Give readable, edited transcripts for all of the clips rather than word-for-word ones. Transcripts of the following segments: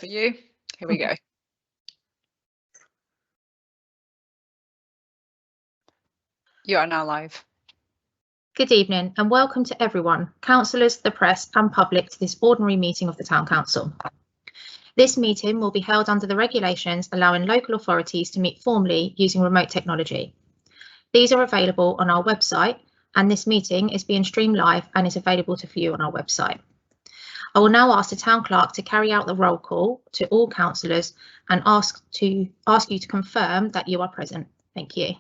For you. Here we go. You are now live. Good evening and welcome to everyone, councillors, the press and public, to this ordinary meeting of the Town Council. This meeting will be held under the regulations allowing local authorities to meet formally using remote technology. These are available on our website, and this meeting is being streamed live and is available to view on our website. I will now ask the Town Clerk to carry out the roll call to all councillors and ask you to confirm that you are present. Thank you.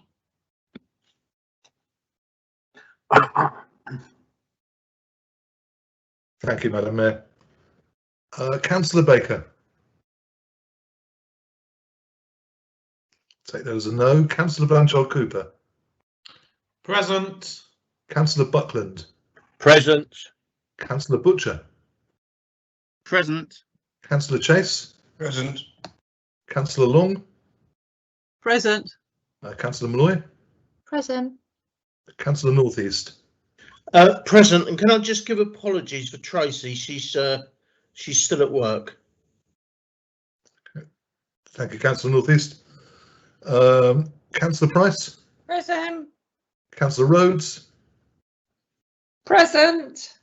Thank you, Madam Mayor. Councillor Baker. Take those as a no. Councillor Blanchard Cooper. Present. Councillor Buckland. Present. Councillor Butcher. Present. Councillor Chase. Present. Councillor Long. Present. Councillor Malloy. Present. Councillor North East. Present. And can I just give apologies for Tracy? She's still at work. Thank you, Councillor North East. Councillor Price. Present. Councillor Rhodes. Present.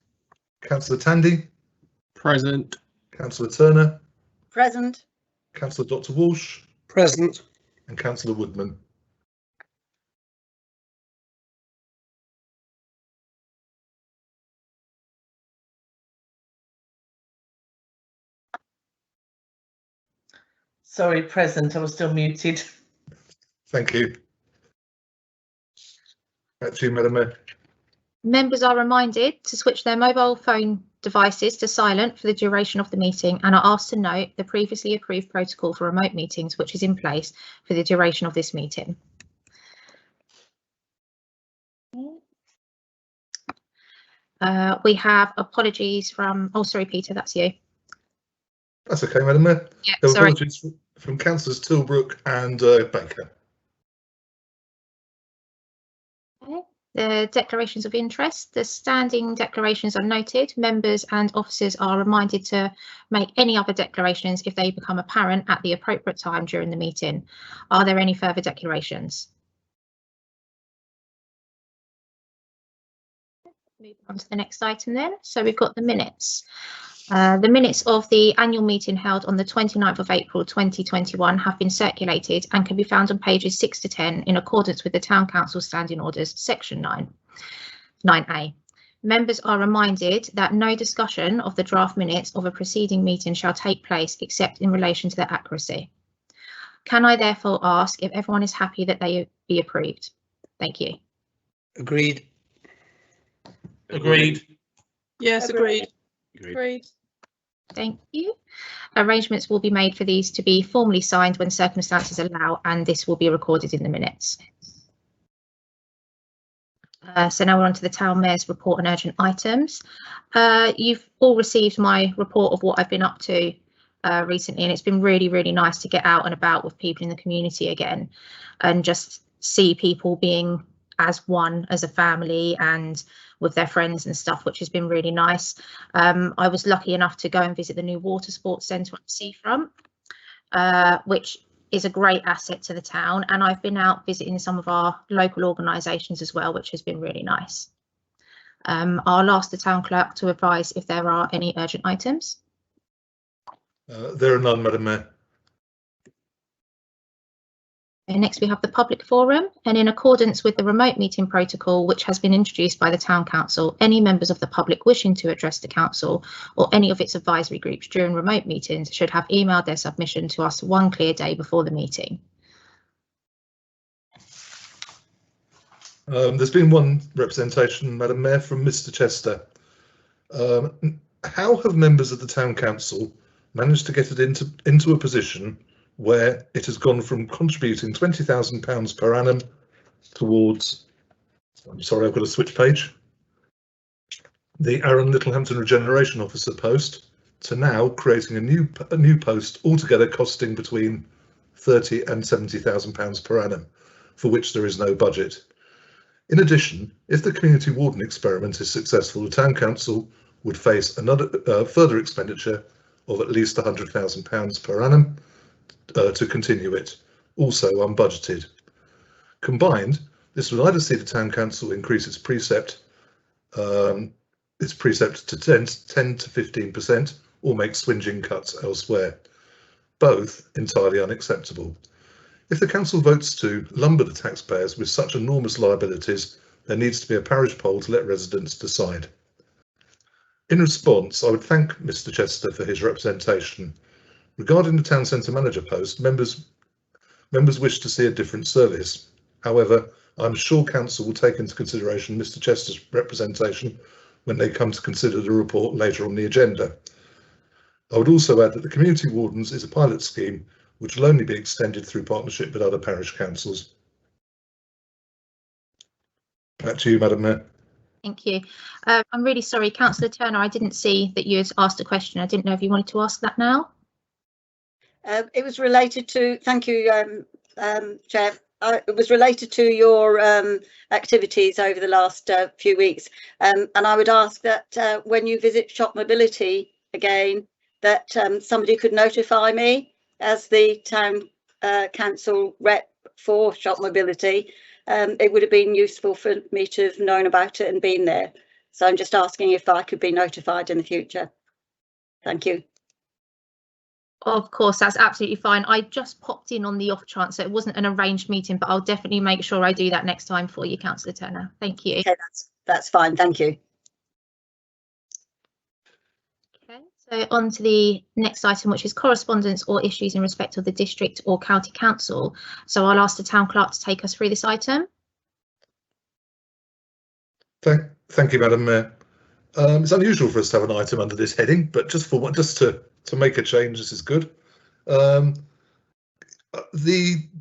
Councillor Tandy. Present. Councillor Turner. Present. Councillor Dr. Walsh. Present. And Councillor Woodman. Sorry, present. I was still muted. Thank you. Back to you, Madam Mayor. Members are reminded to switch their mobile phone devices to silent for the duration of the meeting and are asked to note the previously approved protocol for remote meetings, which is in place for the duration of this meeting. We have apologies from, oh, sorry, Peter, that's you. That's okay, Madam Mayor. Yeah, There were sorry. apologies from Councillors Tilbrook and Baker. The declarations of interest, the standing declarations are noted. Members and officers are reminded to make any other declarations if they become apparent at the appropriate time during the meeting. Are there any further declarations? Move on to the next item then. So we've got the minutes. The minutes of the annual meeting held on the 29th of April 2021 have been circulated and can be found on pages 6 to 10 in accordance with the Town Council Standing Orders, Section 9A. Members are reminded that no discussion of the draft minutes of a preceding meeting shall take place except in relation to their accuracy. Can I therefore ask if everyone is happy that they be approved? Thank you. Agreed. Agreed. Yes, agreed. Agreed. Thank you. Arrangements will be made for these to be formally signed when circumstances allow, and this will be recorded in the minutes. So now we're on to the Town Mayor's report on urgent items. You've all received my report of what I've been up to recently, and it's been really, really nice to get out and about with people in the community again and just see people being as one, as a family and with their friends and stuff, which has been really nice. I was lucky enough to go and visit the new water sports centre on the seafront, which is a great asset to the town, and I've been out visiting some of our local organisations as well, which has been really nice. I'll ask the Town Clerk to advise if there are any urgent items. There are none, Madam Mayor. And next we have the public forum, and in accordance with the remote meeting protocol which has been introduced by the Town Council, any members of the public wishing to address the council or any of its advisory groups during remote meetings should have emailed their submission to us one clear day before the meeting. There's been one representation, Madam Mayor, from Mr. Chester. How have members of the Town Council managed to get it into a position where it has gone from contributing £20,000 per annum towards, I'm sorry, I've got to switch page, the Aaron Littlehampton Regeneration Officer post, to now creating a new post altogether costing between £30,000 and £70,000 per annum, for which there is no budget. In addition, if the community warden experiment is successful, the Town Council would face another further expenditure of at least £100,000 per annum to continue it, also unbudgeted. Combined, this would either see the Town Council increase its precept to 10 to 15% or make swinging cuts elsewhere, both entirely unacceptable. If the council votes to lumber the taxpayers with such enormous liabilities, there needs to be a parish poll to let residents decide. In response, I would thank Mr Chester for his representation. Regarding the town centre manager post, members wish to see a different service. However, I'm sure council will take into consideration Mr Chester's representation when they come to consider the report later on the agenda. I would also add that the Community Wardens is a pilot scheme which will only be extended through partnership with other parish councils. Back to you, Madam Mayor. Thank you. I'm really sorry, Councillor Turner, I didn't see that you had asked a question. I didn't know if you wanted to ask that now. It was related to, thank you, Chair. It was related to your activities over the last few weeks. And I would ask that when you visit Shop Mobility again, that somebody could notify me as the town council rep for Shop Mobility. It would have been useful for me to have known about it and been there. So I'm just asking if I could be notified in the future. Thank you. Of course, that's absolutely fine. I just popped in on the off chance, so it wasn't an arranged meeting, but I'll definitely make sure I do that next time for you, Councillor Turner. Thank you. Okay, that's fine. Thank you. Okay, so on to the next item, which is correspondence or issues in respect of the district or county council. So I'll ask the town clerk to take us through this item. Thank you, Madam Mayor. It's unusual for us to have an item under this heading, but just to make a change, this is good. The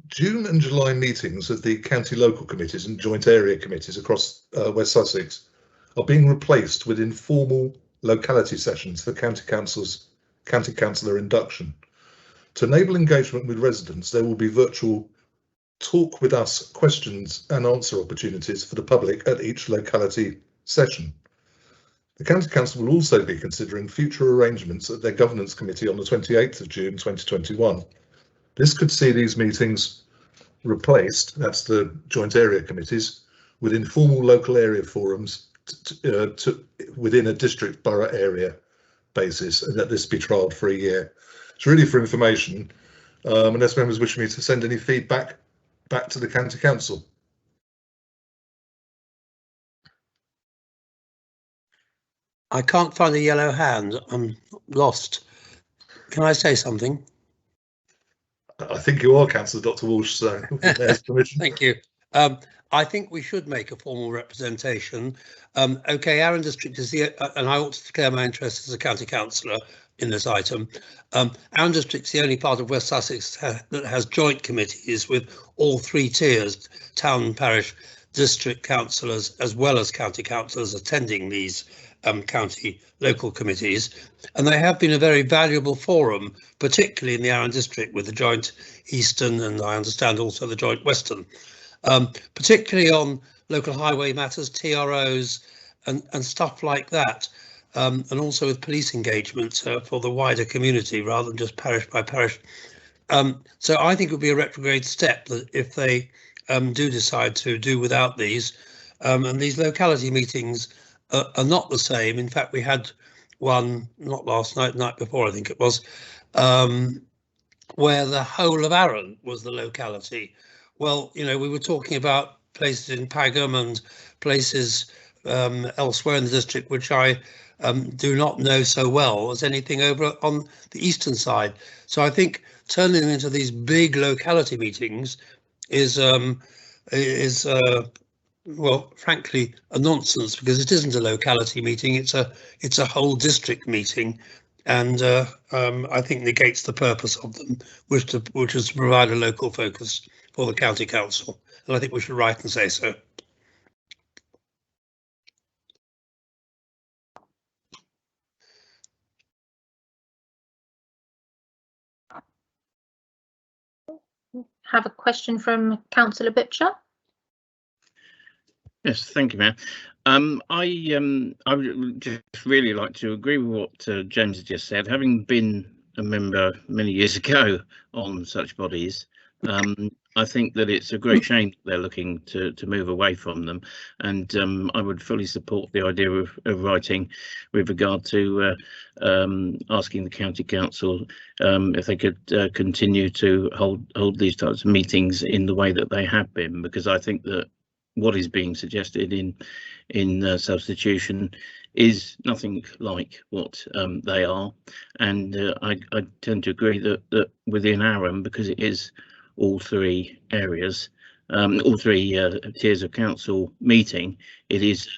June and July meetings of the county local committees and joint area committees across West Sussex are being replaced with informal locality sessions for county councillor induction. To enable engagement with residents, there will be virtual talk with us questions and answer opportunities for the public at each locality session. The County Council will also be considering future arrangements at their Governance Committee on the 28th of June 2021. This could see these meetings replaced, that's the joint area committees, with informal local area forums within a district borough area basis, and that this be trialled for a year. It's really for information, unless members wish me to send any feedback back to the County Council. I can't find a yellow hand. I'm lost. Can I say something? I think you are, Councillor Dr. Walsh, so with their permission. Thank you. I think we should make a formal representation. OK, Arran District is the, and I ought to declare my interest as a county councillor in this item. Arran District is the only part of West Sussex that has joint committees with all three tiers, town, parish, district councillors, as well as county councillors attending these county local committees, and they have been a very valuable forum, particularly in the Arran District with the joint Eastern and I understand also the joint Western, particularly on local highway matters, TROs and stuff like that, and also with police engagement for the wider community rather than just parish by parish. So I think it would be a retrograde step that if they do decide to do without these, and these locality meetings are not the same. In fact, we had one not last night, the night before, I think it was, where the whole of Arran was the locality. Well, you know, we were talking about places in Pagham and places elsewhere in the district, which I do not know so well as anything over on the eastern side. So I think turning them into these big locality meetings is well, frankly, a nonsense, because it isn't a locality meeting, it's a whole district meeting, and I think negates the purpose of them, which is to provide a local focus for the county council, and I think we should write and say so. Have a question from Councillor Butcher. Yes, thank you, Mayor. I would just really like to agree with what James has just said. Having been a member many years ago on such bodies, I think that it's a great shame that they're looking to move away from them, and I would fully support the idea of writing with regard to asking the county council if they could continue to hold these types of meetings in the way that they have been, because I think that what is being suggested in substitution is nothing like what they are, and I tend to agree that within Arran, because it is all three areas, all three tiers of council meeting, it is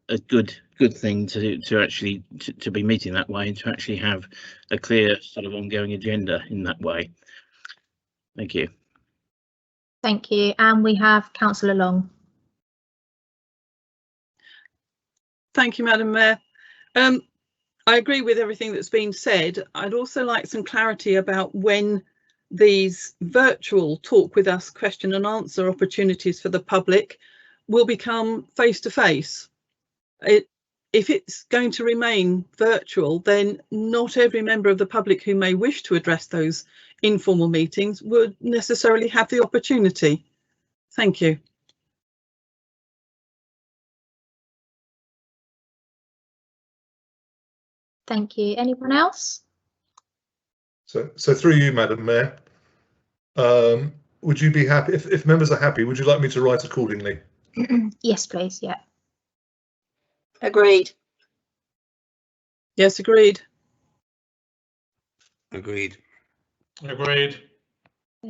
a good thing to actually to be meeting that way and to actually have a clear sort of ongoing agenda in that way. Thank you. Thank you. And we have Councillor Long. Thank you, Madam Mayor. I agree with everything that's been said. I'd also like some clarity about when these virtual talk with us question and answer opportunities for the public will become face-to-face. If it's going to remain virtual, then not every member of the public who may wish to address those informal meetings would necessarily have the opportunity. Thank you. Thank you. Anyone else? So through you, Madam Mayor, would you be happy if members are happy? Would you like me to write accordingly? Yes, please. Yeah. Agreed. Yes, agreed. Agreed. Agreed.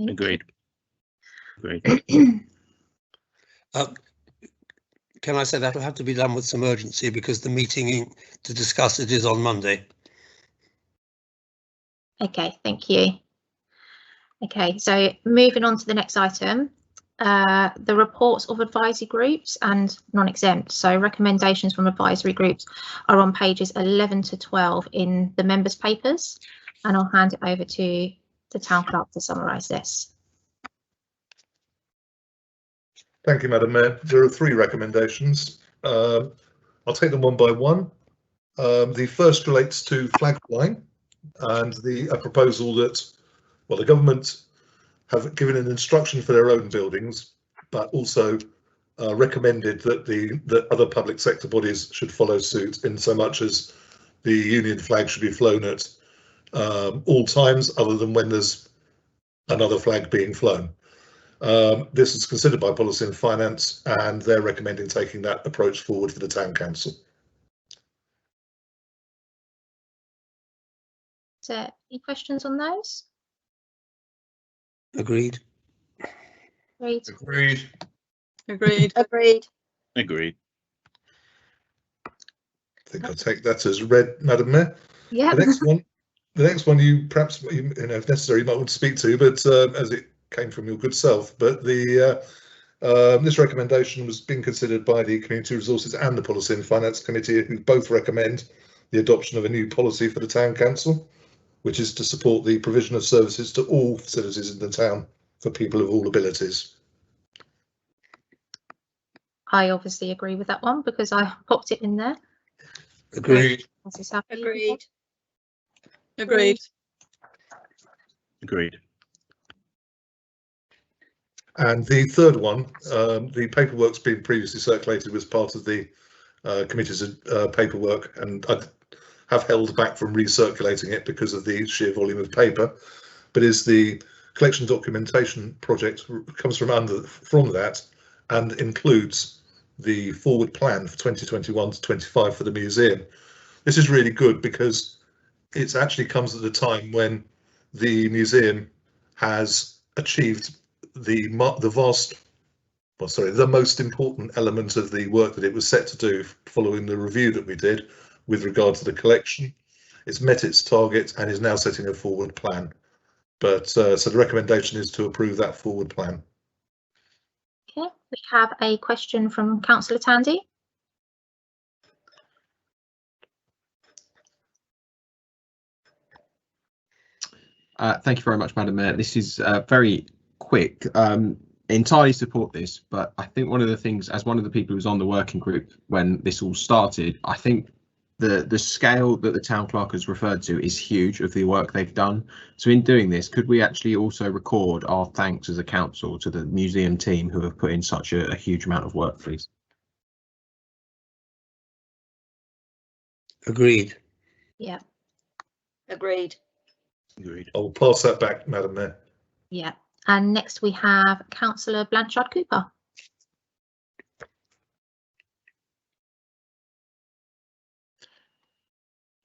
Agreed. Agreed. Can I say that will have to be done with some urgency because the meeting to discuss it is on Monday. Okay, thank you. Okay, so moving on to the next item, the reports of advisory groups and non-exempt. So recommendations from advisory groups are on pages 11 to 12 in the members' papers, and I'll hand it over to the town clerk to summarise this. Thank you, Madam Mayor. There are 3 recommendations. I'll take them one by one. The first relates to flag flying and a proposal that, well, the government have given an instruction for their own buildings, but also recommended that other public sector bodies should follow suit in so much as the union flag should be flown at all times other than when there's another flag being flown. This is considered by Policy and Finance, and they're recommending taking that approach forward for the Town Council. Is there any questions on those? Agreed. Agreed. Agreed. Agreed. Agreed. Agreed. I think I'll take that as read, Madam Mayor. Yeah. The next one you perhaps, you know, if necessary, you might want to speak to, but as it came from your good self, but this recommendation was being considered by the Community Resources and the Policy and Finance Committee, who both recommend the adoption of a new policy for the Town Council, which is to support the provision of services to all facilities in the town for people of all abilities. I obviously agree with that one because I popped it in there. Agreed. Agreed. Agreed. Agreed. And the third one, the paperwork's been previously circulated as part of the committee's paperwork, and I have held back from recirculating it because of the sheer volume of paper, but is the collection documentation project comes from that and includes the forward plan for 2021 to 25 for the museum. This is really good because it actually comes at a time when the museum has achieved the most important element of the work that it was set to do following the review that we did with regard to the collection. It's met its target and is now setting a forward plan. But so the recommendation is to approve that forward plan. Okay, we have a question from Councillor Tandy. Thank you very much, Madam Mayor. This is very quick. entirely support this, but I think one of the things, as one of the people who was on the working group when this all started, I think the scale that the town clerk has referred to is huge of the work they've done. So in doing this, could we actually also record our thanks as a council to the museum team who have put in such a huge amount of work, please? Agreed. Yeah, Agreed. Agreed. I will pass that back, Madam Mayor. yeah. And next we have Councillor Blanchard Cooper.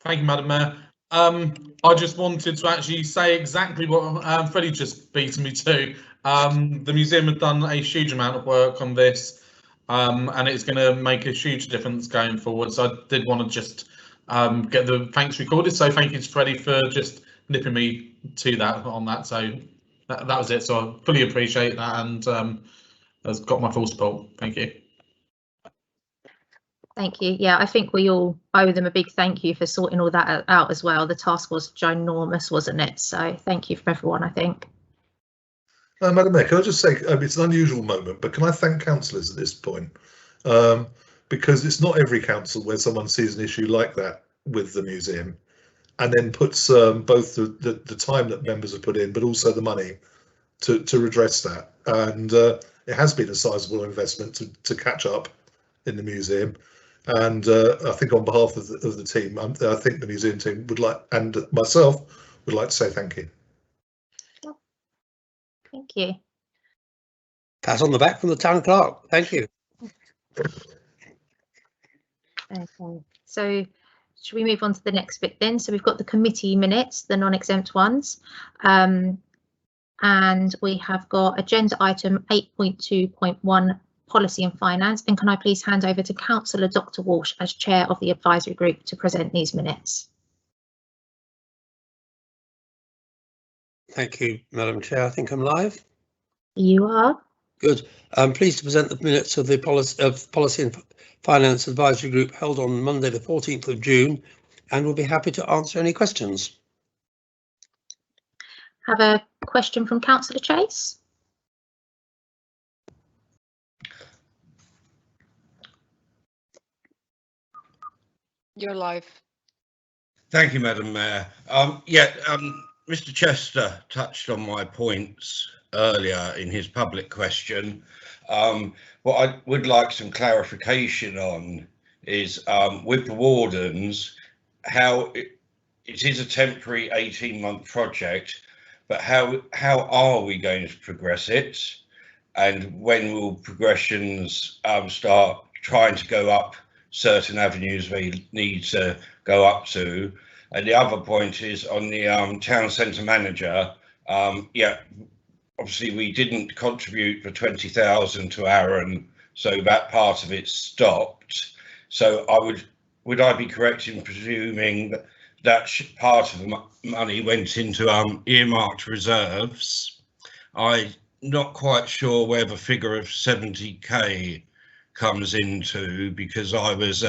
Thank you, Madam Mayor. I just wanted to actually say exactly what Freddie just beat me to. The museum have done a huge amount of work on this, and it's going to make a huge difference going forward. So I did want to just get the thanks recorded. So thank you to Freddie for just nipping me to that on that. So that was it. So I fully appreciate that, and has got my full support. Thank you. Thank you. Yeah, I think we all owe them a big thank you for sorting all that out as well. The task was ginormous, wasn't it? So thank you from everyone, I think. Madam Mayor, can I just say, it's an unusual moment, but can I thank councillors at this point? Because it's not every council where someone sees an issue like that with the museum and then puts both the time that members have put in, but also the money to redress that. And it has been a sizable investment to catch up in the museum. And I think on behalf of the team, I think the museum team would like, and myself would like to say thank you. Thank you. Pat on the back from the town clerk. Thank you. Okay, so should we move on to the next bit then? So we've got the committee minutes, the non-exempt ones, and we have got agenda item 8.2.1 policy and finance. And can I please hand over to Councillor Dr. Walsh as chair of the advisory group to present these minutes? Thank you, Madam Chair. I think I'm live. You are. Good. I'm pleased to present the minutes of the Policy and Finance Advisory Group held on Monday, the 14th of June, and will be happy to answer any questions. Have a question from Councillor Chase. You're live. Thank you, Madam Mayor. Mr. Chester touched on my points earlier in his public question. What I would like some clarification on is with the wardens, how it is a temporary 18-month project, but how are we going to progress it? And when will progressions start trying to go up certain avenues we need to go up to? And the other point is on the town centre manager. Obviously we didn't contribute for 20,000 to Aaron, so that part of it stopped. So would I be correct in presuming that part of the money went into earmarked reserves? I'm not quite sure where the figure of 70k comes into, because I was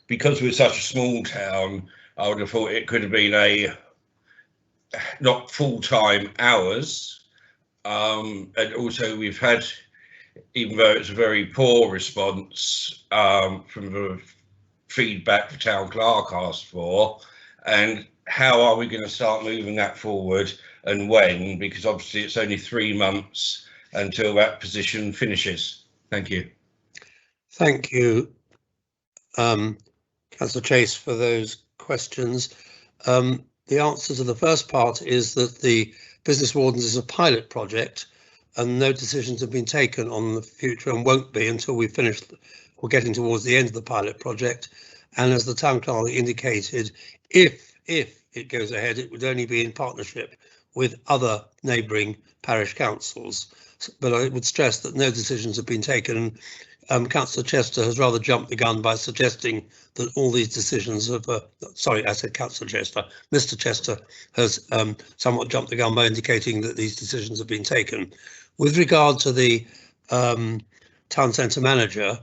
because we're such a small town, I would have thought it could have been not full-time hours, and also we've had, even though it's a very poor response from the feedback the town clerk asked for, and how are we going to start moving that forward and when? Because obviously it's only 3 months until that position finishes. Thank you. Thank you, Councillor Chase, for those questions. The answer to the first part is that the Business Wardens is a pilot project and no decisions have been taken on the future and won't be until we finish or getting towards the end of the pilot project. And as the town clerk indicated, if it goes ahead, it would only be in partnership with other neighbouring parish councils. But I would stress that no decisions have been taken. Councillor Chester has rather jumped the gun by suggesting that all these decisions have, sorry, I said Councillor Chester, Mr. Chester has somewhat jumped the gun by indicating that these decisions have been taken. With regard to the town centre manager,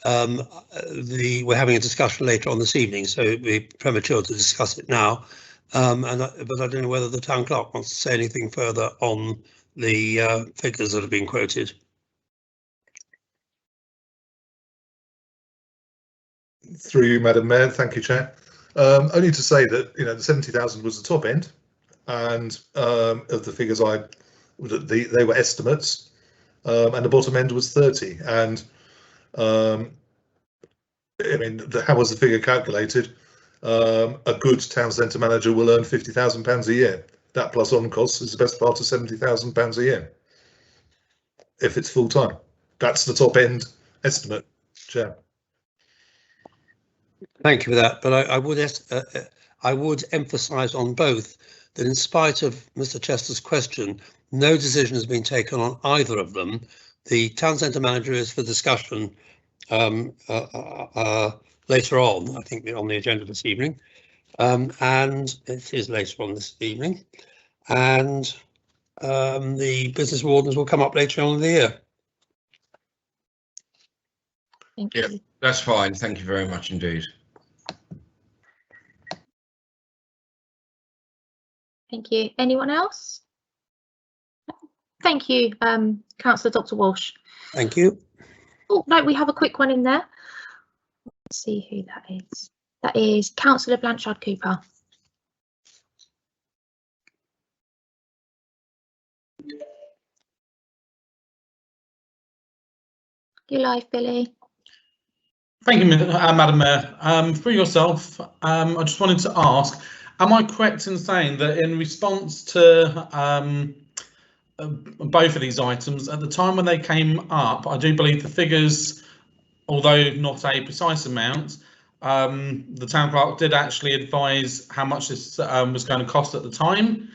we're having a discussion later on this evening, so it'd be premature to discuss it now. But I don't know whether the town clerk wants to say anything further on the figures that have been quoted. Through you, Madam Mayor. Thank you, Chair. Only to say that the 70,000 was the top end, and of the figures they were estimates, and the bottom end was 30. And I mean, how was the figure calculated? A good town centre manager will earn £50,000 a year. That plus on costs is the best part of £70,000 a year if it's full time. That's the top end estimate, Chair. Thank you for that. But I would emphasise on both that in spite of Mr. Chester's question, no decision has been taken on either of them. The town centre manager is for discussion later on, I think, on the agenda this evening, and it is later on this evening, and the business wardens will come up later on in the year. Thank Yeah, you. that's fine. Thank you very much indeed. Thank you. Anyone else? Thank you, Councillor Dr. Walsh. Thank you. Oh, no, we have a quick one in there. Let's see who that is. That is Councillor Blanchard Cooper. You're live, Billy. Thank you, Madam Mayor. For yourself, I just wanted to ask, am I correct in saying that in response to both of these items, at the time when they came up, I do believe the figures, although not a precise amount, the town clerk did actually advise how much this was going to cost at the time.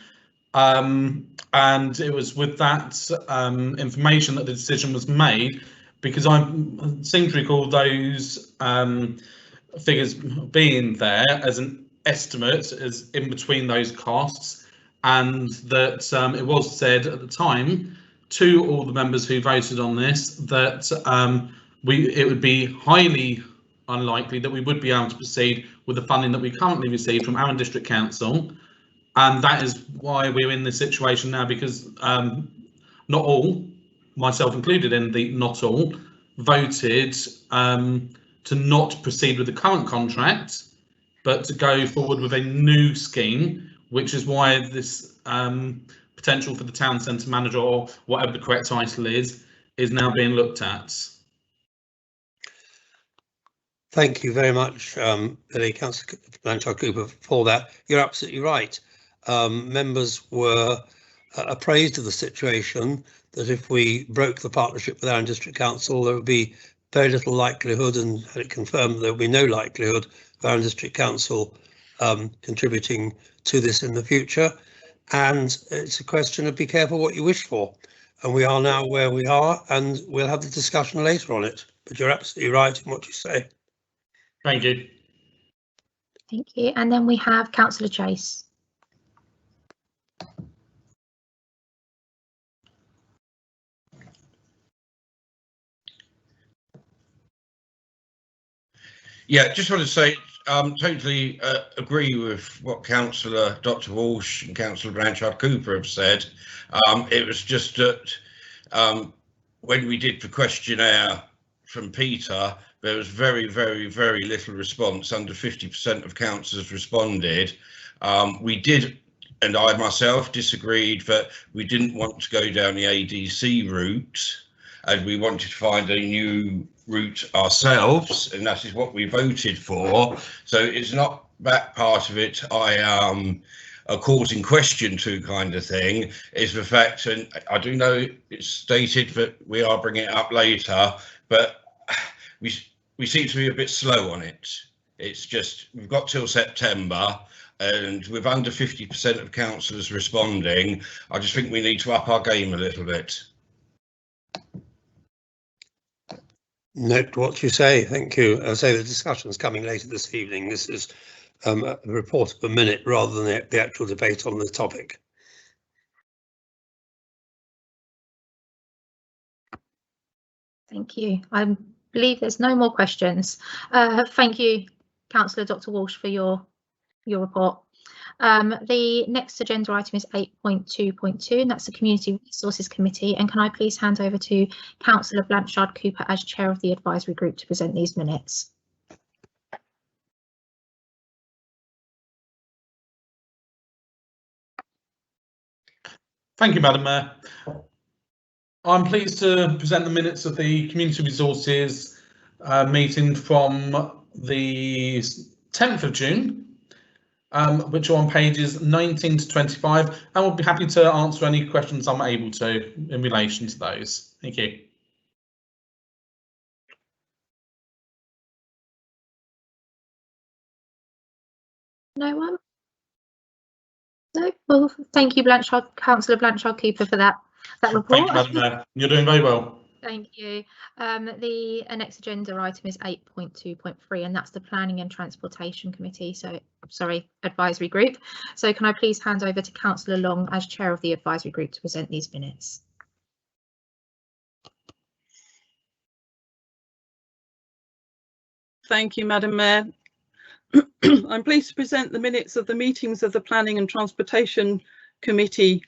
And it was with that information that the decision was made, because I seem to recall those figures being there as an estimate, as in between those costs, and that it was said at the time to all the members who voted on this that it would be highly unlikely that we would be able to proceed with the funding that we currently receive from Arran District Council, and that is why we're in this situation now, because not all, myself included in the not all, voted to not proceed with the current contract, but to go forward with a new scheme, which is why this potential for the town centre manager, or whatever the correct title is now being looked at. Thank you very much, Billy, Councillor Blanchard Cooper, for that. You're absolutely right. Members were appraised of the situation, that if we broke the partnership with Arran District Council, there would be very little likelihood, and had it confirmed, there would be no likelihood of Arran District Council contributing to this in the future. And it's a question of be careful what you wish for. And we are now where we are, and we'll have the discussion later on it. But you're absolutely right in what you say. Thank you. Thank you. And then we have Councillor Chase. Yeah, just want to say, totally agree with what Councillor Dr. Walsh and Councillor Blanchard Cooper have said. It was just that when we did the questionnaire from Peter, there was very, very, very little response. Under 50% of councillors responded. We did, and I myself disagreed, that we didn't want to go down the ADC route, and we wanted to find a new route ourselves, and that is what we voted for. So it's not that part of it I am causing question to, kind of thing. It's the fact, and I do know it's stated that we are bringing it up later, but we seem to be a bit slow on it. It's just, we've got till September, and with under 50% of councillors responding, I just think we need to up our game a little bit. Note what you say. Thank you. I say the discussion's coming later this evening. This is a report of a minute rather than the actual debate on the topic. Thank you. I believe there's no more questions. Thank you, Councillor Dr. Walsh, for your report. The next agenda item is 8.2.2, and that's the Community Resources Committee. And can I please hand over to Councillor Blanchard Cooper as chair of the advisory group to present these minutes? Thank you, Madam Mayor. I'm pleased to present the minutes of the Community Resources meeting from the 10th of June, which are on pages 19 to 25, and we'll be happy to answer any questions I'm able to in relation to those. Thank you. No one? No? Well, thank you, Councillor Blanchard Cooper, for that report. Thank you, Madam Mayor. You're doing very well. Thank you. The next agenda item is 8.2.3, and that's the Planning and Transportation Committee. Advisory Group. So can I please hand over to Councillor Long as chair of the advisory group to present these minutes? Thank you, Madam Mayor. I'm pleased to present the minutes of the meetings of the Planning and Transportation Committee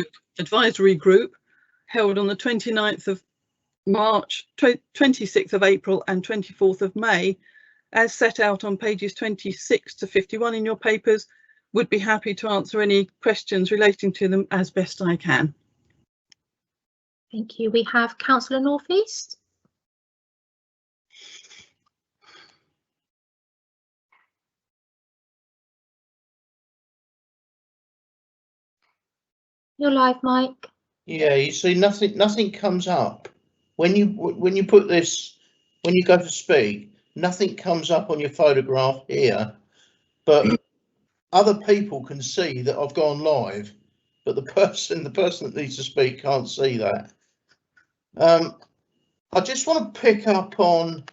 / Advisory Group held on the 29th of March, 26th of April and 24th of May, as set out on pages 26 to 51 in your papers. Would be happy to answer any questions relating to them as best I can. Thank you. We have Councillor North East. You're live, Mike. Yeah, you see, nothing comes up when you put this, when you go to speak, nothing comes up on your photograph here, but other people can see that I've gone live, but the person that needs to speak can't see that. I just want to pick up on,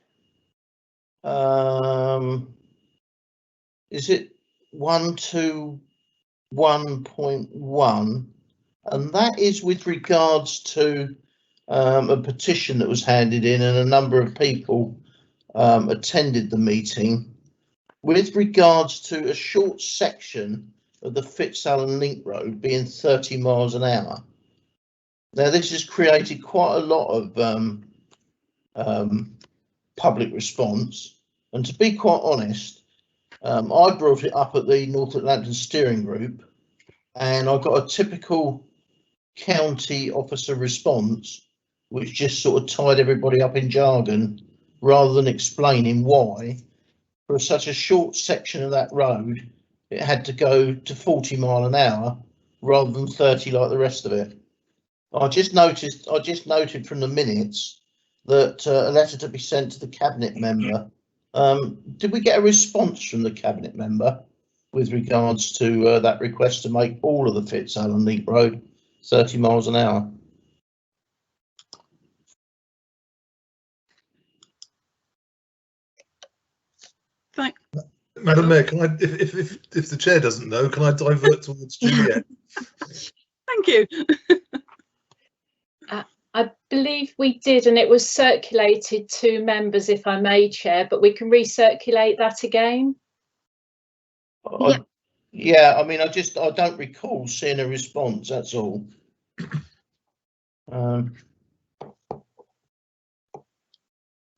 is it 121.1? And that is with regards to a petition that was handed in, and a number of people attended the meeting with regards to a short section of the Fitzallen Link Road being 30 miles an hour. Now, this has created quite a lot of public response, and to be quite honest, I brought it up at the North Atlanton Steering Group, and I got a typical county officer response, which just sort of tied everybody up in jargon rather than explaining why, for such a short section of that road, it had to go to 40 mile an hour rather than 30 like the rest of it. I just noted from the minutes that a letter to be sent to the cabinet member. Did we get a response from the cabinet member with regards to that request to make all of the Fitzallen Link Road 30 miles an hour? Madam Mayor, can I, if the chair doesn't know, can I divert towards Juliet? Thank you. I believe we did, and it was circulated to members, if I may, Chair, but we can recirculate that again. Yeah, I mean, I don't recall seeing a response, that's all.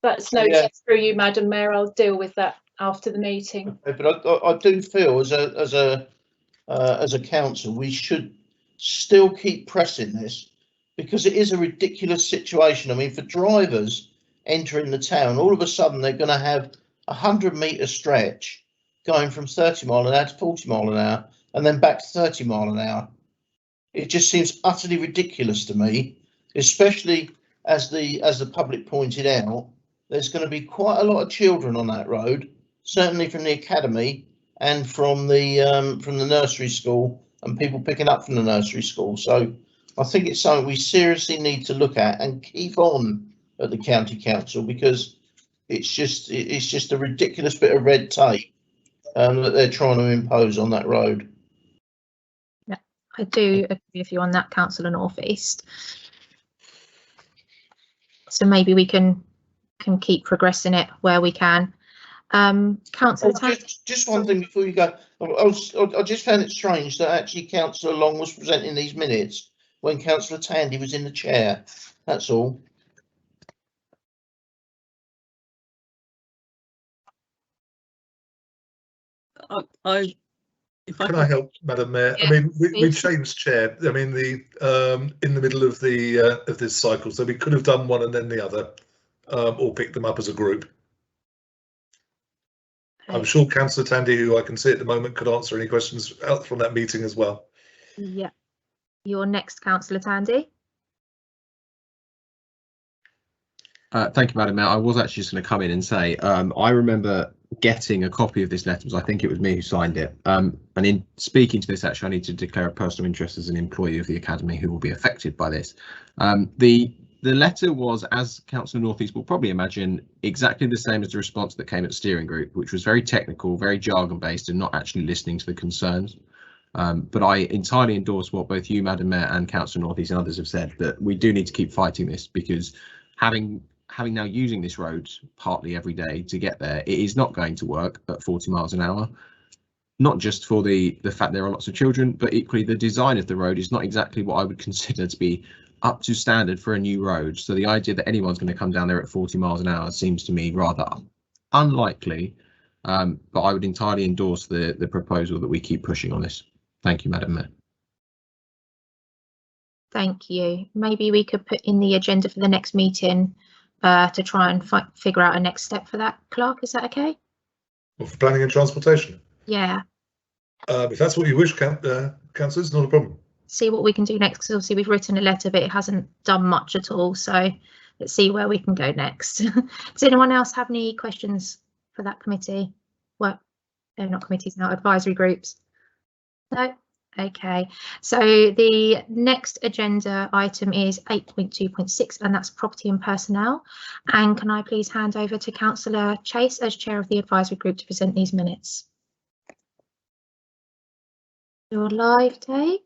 That's noted through you, Madam Mayor. I'll deal with that after the meeting. Okay, but I do feel as a council, we should still keep pressing this, because it is a ridiculous situation. I mean, for drivers entering the town, all of a sudden they're going to have a 100-metre stretch going from 30 mile an hour to 40 mile an hour, and then back to 30 mile an hour. It just seems utterly ridiculous to me, especially as the public pointed out. There's going to be quite a lot of children on that road, certainly from the academy and from the nursery school, and people picking up from the nursery school. So I think it's something we seriously need to look at and keep on at the county council, because it's just a ridiculous bit of red tape that they're trying to impose on that road. Yeah, I do agree with you on that, Councillor North East. So maybe we can keep progressing it where we can. Councillor Just one thing before you go. I just found it strange that actually Councillor Long was presenting these minutes when Councillor Tandy was in the chair. That's all. Can I help, Madam Mayor? Yeah, I mean, we please. changed chair. I mean, in the middle of this cycle, so we could have done one and then the other, or picked them up as a group. I'm sure Councillor Tandy, who I can see at the moment, could answer any questions out from that meeting as well. Yeah. Your next, Councillor Tandy. Thank you, Madam Mayor. I was actually just going to come in and say I remember getting a copy of this letter. I think it was me who signed it. And in speaking to this, actually, I need to declare a personal interest as an employee of the Academy who will be affected by this. The letter was, as Councillor Northeast will probably imagine, exactly the same as the response that came at steering group, which was very technical, very jargon based and not actually listening to the concerns. But I entirely endorse what both you, Madam Mayor, and Councillor Northeast and others have said, that we do need to keep fighting this, because having now using this road partly every day to get there, it is not going to work at 40 miles an hour. Not just for the fact there are lots of children, but equally the design of the road is not exactly what I would consider to be up to standard for a new road. So the idea that anyone's going to come down there at 40 miles an hour seems to me rather unlikely. But I would entirely endorse the proposal that we keep pushing on this. Thank you, Madam Mayor. Thank you. Maybe we could put in the agenda for the next meeting to try and figure out a next step for that, Clark. Is that okay? Well, for planning and transportation. Yeah. If that's what you wish, councillors, not a problem. See what we can do next, because obviously we've written a letter, but it hasn't done much at all. So let's see where we can go next. Does anyone else have any questions for that committee? Well, they're not committees now, advisory groups. No? Okay, so the next agenda item is 8.2.6, and that's property and personnel. And can I please hand over to Councillor Chase as chair of the advisory group to present these minutes? You're live, Dave.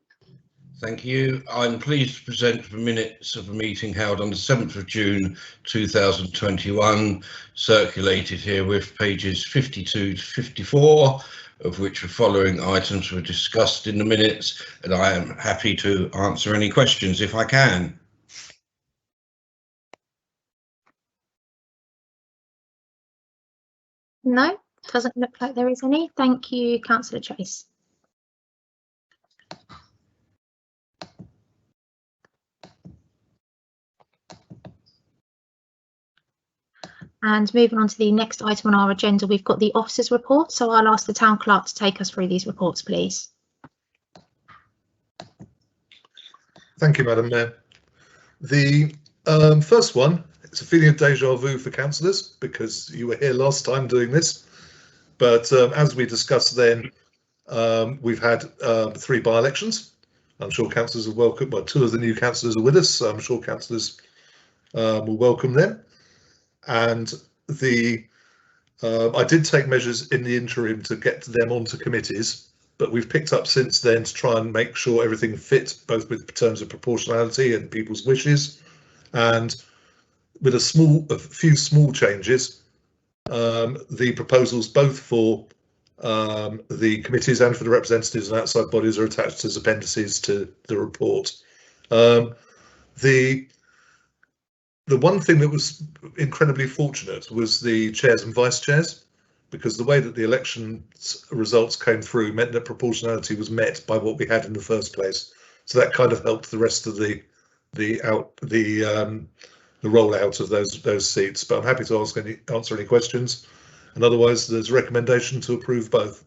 Thank you. I'm pleased to present the minutes of a meeting held on the 7th of June 2021, circulated here with pages 52 to 54, of which the following items were discussed in the minutes, and I am happy to answer any questions if I can. No, doesn't look like there is any. Thank you, Councillor Chase. And moving on to the next item on our agenda, we've got the officers' report. So I'll ask the town clerk to take us through these reports, please. Thank you, Madam Mayor. The first one, it's a feeling of deja vu for councillors because you were here last time doing this. But as we discussed then, we've had 3 by-elections. I'm sure councillors are welcome. Well, 2 of the new councillors are with us, so I'm sure councillors will welcome them. And I did take measures in the interim to get them onto committees, but we've picked up since then to try and make sure everything fits, both with terms of proportionality and people's wishes, and with a few small changes. The proposals both for the committees and for the representatives and outside bodies are attached as appendices to the report. The one thing that was incredibly fortunate was the chairs and vice chairs, because the way that the election results came through meant that proportionality was met by what we had in the first place. So that kind of helped the rest of the rollout of those seats. But I'm happy to answer any questions, and otherwise there's a recommendation to approve both.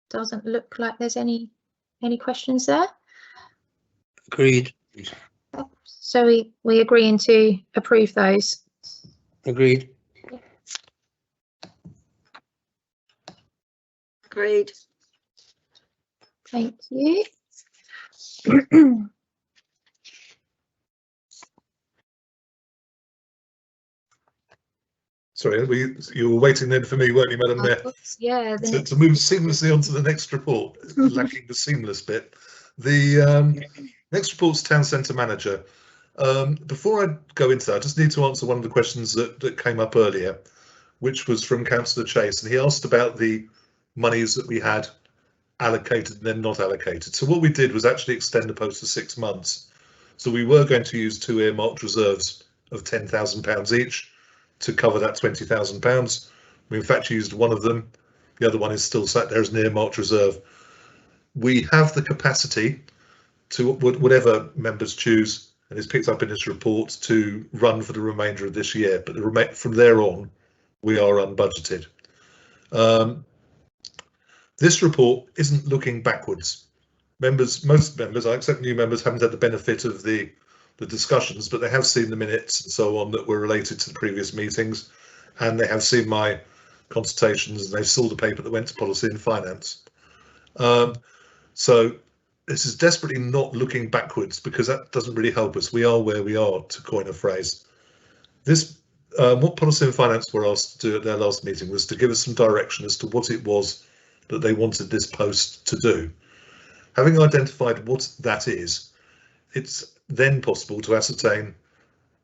Doesn't look like there's any questions there. Agreed. So we agreeing to approve those. Agreed. Agreed. Thank you. Sorry, you were waiting then for me, weren't you, Madam Mayor? Yeah. To move seamlessly on to the next report, lacking the seamless bit. The next report's Town Centre Manager. Before I go into that, I just need to answer one of the questions that came up earlier, which was from Councillor Chase, and he asked about the monies that we had allocated and then not allocated. So what we did was actually extend the post for 6 months. So we were going to use 2 earmarked reserves of £10,000 each to cover that £20,000. We in fact used one of them. The other one is still sat there as an earmarked reserve. We have the capacity to, whatever members choose, and it's picked up in this report, to run for the remainder of this year, but from there on we are unbudgeted. This report isn't looking backwards. Most members, I accept new members, haven't had the benefit of the discussions, but they have seen the minutes and so on that were related to the previous meetings, and they have seen my consultations, and they saw the paper that went to Policy and Finance. So this is desperately not looking backwards, because that doesn't really help us. We are where we are, to coin a phrase. What Policy and Finance were asked to do at their last meeting was to give us some direction as to what it was that they wanted this post to do. Having identified what that is, it's then possible to ascertain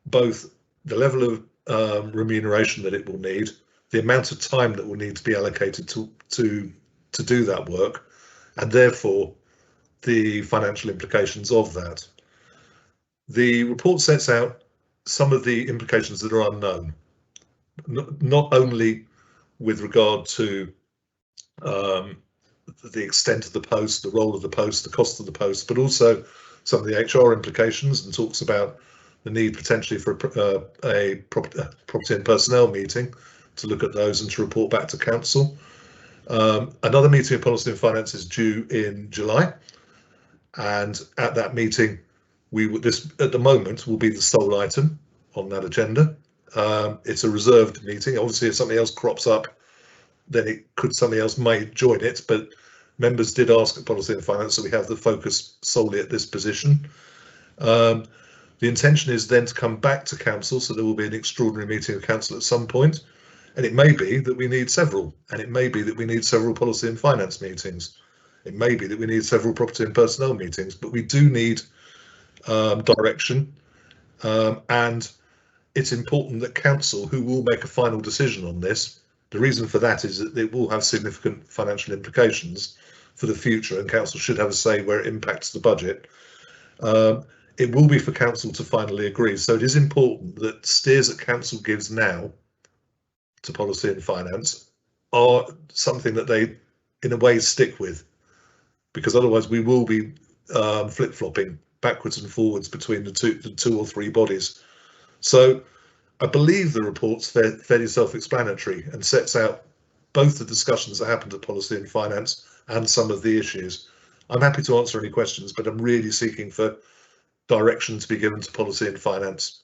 both the level of remuneration that it will need, the amount of time that will need to be allocated to do that work, and therefore the financial implications of that. The report sets out some of the implications that are unknown, not only with regard to the extent of the post, the role of the post, the cost of the post, but also some of the HR implications, and talks about the need potentially for a property and personnel meeting to look at those and to report back to council. Another meeting of Policy and Finance is due in July, and at that meeting this at the moment will be the sole item on that agenda. It's a reserved meeting. Obviously, if something else crops up, then somebody else may join it, but members did ask at Policy and Finance, so we have the focus solely at this position. The intention is then to come back to council, so there will be an extraordinary meeting of council at some point, and it may be that we need several, and it may be that we need several Policy and Finance meetings. It may be that we need several property and personnel meetings, but we do need direction, and it's important that council, who will make a final decision on this, the reason for that is that it will have significant financial implications for the future, and council should have a say where it impacts the budget. It will be for council to finally agree, so it is important that steers that council gives now to Policy and Finance are something that they in a way stick with, because otherwise we will be flip-flopping backwards and forwards between the two or three bodies. So I believe the report's fairly self-explanatory and sets out both the discussions that happened at Policy and Finance and some of the issues. I'm happy to answer any questions, but I'm really seeking for direction to be given to Policy and Finance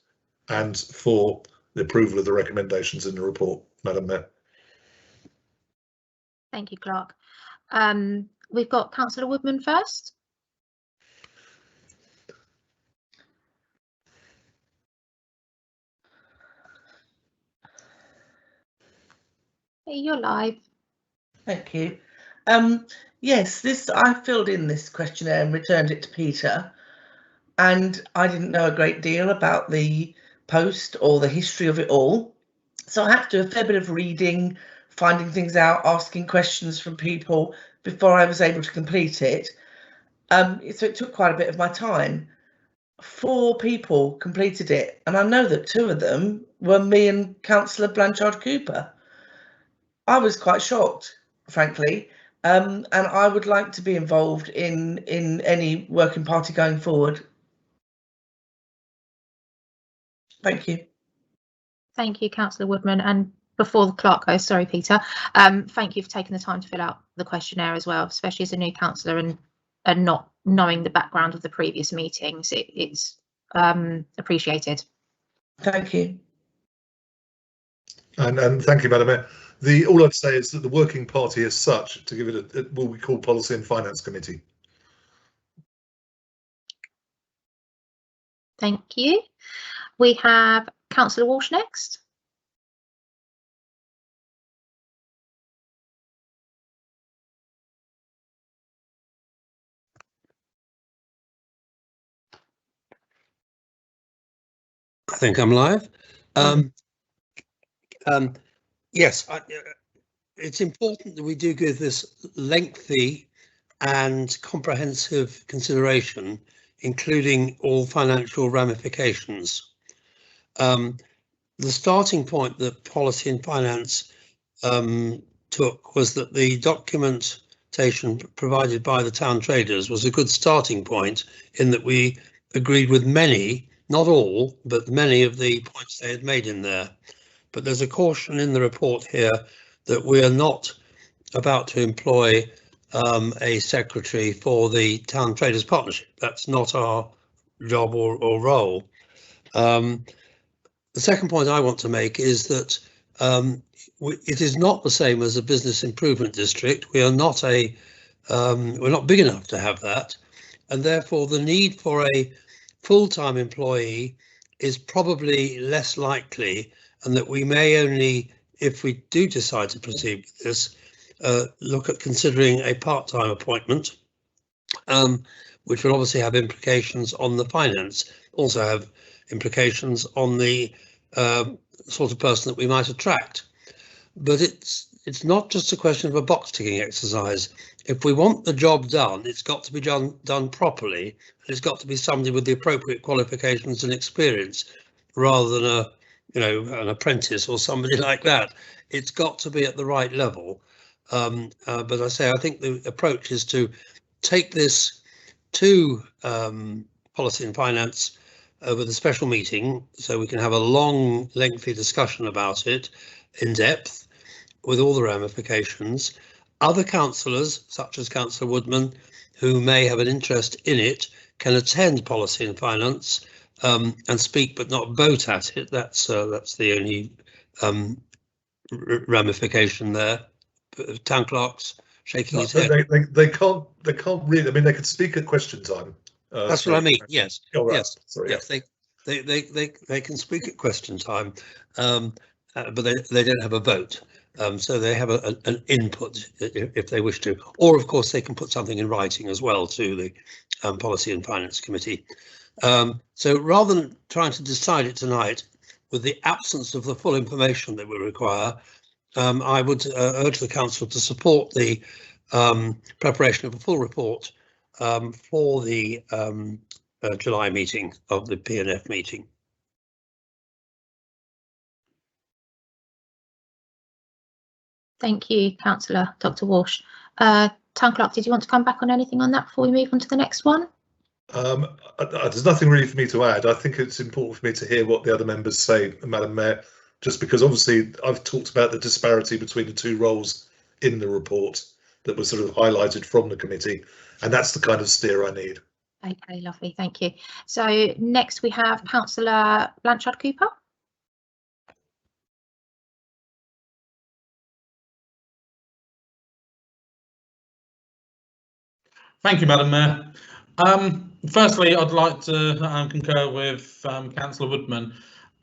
and for the approval of the recommendations in the report, Madam Mayor. Thank you, Clark. We've got Councillor Woodman first. Hey, you're live. Thank you. Yes, I filled in this questionnaire and returned it to Peter, and I didn't know a great deal about the post or the history of it all. So I had to do a fair bit of reading, finding things out, asking questions from people before I was able to complete it. So it took quite a bit of my time. 4 people completed it, and I know that 2 of them were me and Councillor Blanchard Cooper. I was quite shocked, frankly, and I would like to be involved in any working party going forward. Thank you. Thank you, Councillor Woodman. And before the clock goes, sorry, Peter, thank you for taking the time to fill out the questionnaire as well, especially as a new councillor and not knowing the background of the previous meetings. It's appreciated. Thank you. And thank you, Madam Mayor. All I'd say is that the working party as such, to give it what we call Policy and Finance Committee. Thank you. We have Councillor Walsh next. I think I'm live. Yes, it's important that we do give this lengthy and comprehensive consideration, including all financial ramifications. The starting point that Policy and Finance took was that the documentation provided by the town traders was a good starting point, in that we agreed with many, not all, but many of the points they had made in there. But there's a caution in the report here that we are not about to employ a secretary for the Town Traders Partnership. That's not our job or role. The second point I want to make is that it is not the same as a business improvement district. We are not we're not big enough to have that, and therefore the need for a full-time employee is probably less likely, and that we may only, if we do decide to proceed with this, look at considering a part-time appointment, which will obviously have implications on the finance, also have implications on the sort of person that we might attract. But it's not just a question of a box-ticking exercise. If we want the job done, it's got to be done properly. It's got to be somebody with the appropriate qualifications and experience, rather than an apprentice or somebody like that. It's got to be at the right level. But I think the approach is to take this to Policy and Finance with a special meeting, so we can have a long, lengthy discussion about it in depth with all the ramifications. Other councillors, such as Councillor Woodman, who may have an interest in it, can attend Policy and Finance and speak but not vote at it. That's the only ramification there. Town clerks shaking his head. They can't really. I mean, they could speak at question time. That's what I mean. Yes. Oh, right. Yes. Sorry. Yes. They can speak at question time, but they don't have a vote. So they have an input if they wish to, or of course they can put something in writing as well to the Policy and Finance Committee. So rather than trying to decide it tonight with the absence of the full information that we require, I would urge the council to support the preparation of a full report for the July meeting of the P&F meeting. Thank you, Councillor Dr. Walsh. Town Clerk, did you want to come back on anything on that before we move on to the next one? There's nothing really for me to add. I think it's important for me to hear what the other members say, Madam Mayor, just because obviously I've talked about the disparity between the two roles in the report that was sort of highlighted from the committee, and that's the kind of steer I need. Okay, lovely, thank you. So next we have Councillor Blanchard Cooper. Thank you, Madam Mayor. Firstly, I'd like to concur with Councillor Woodman.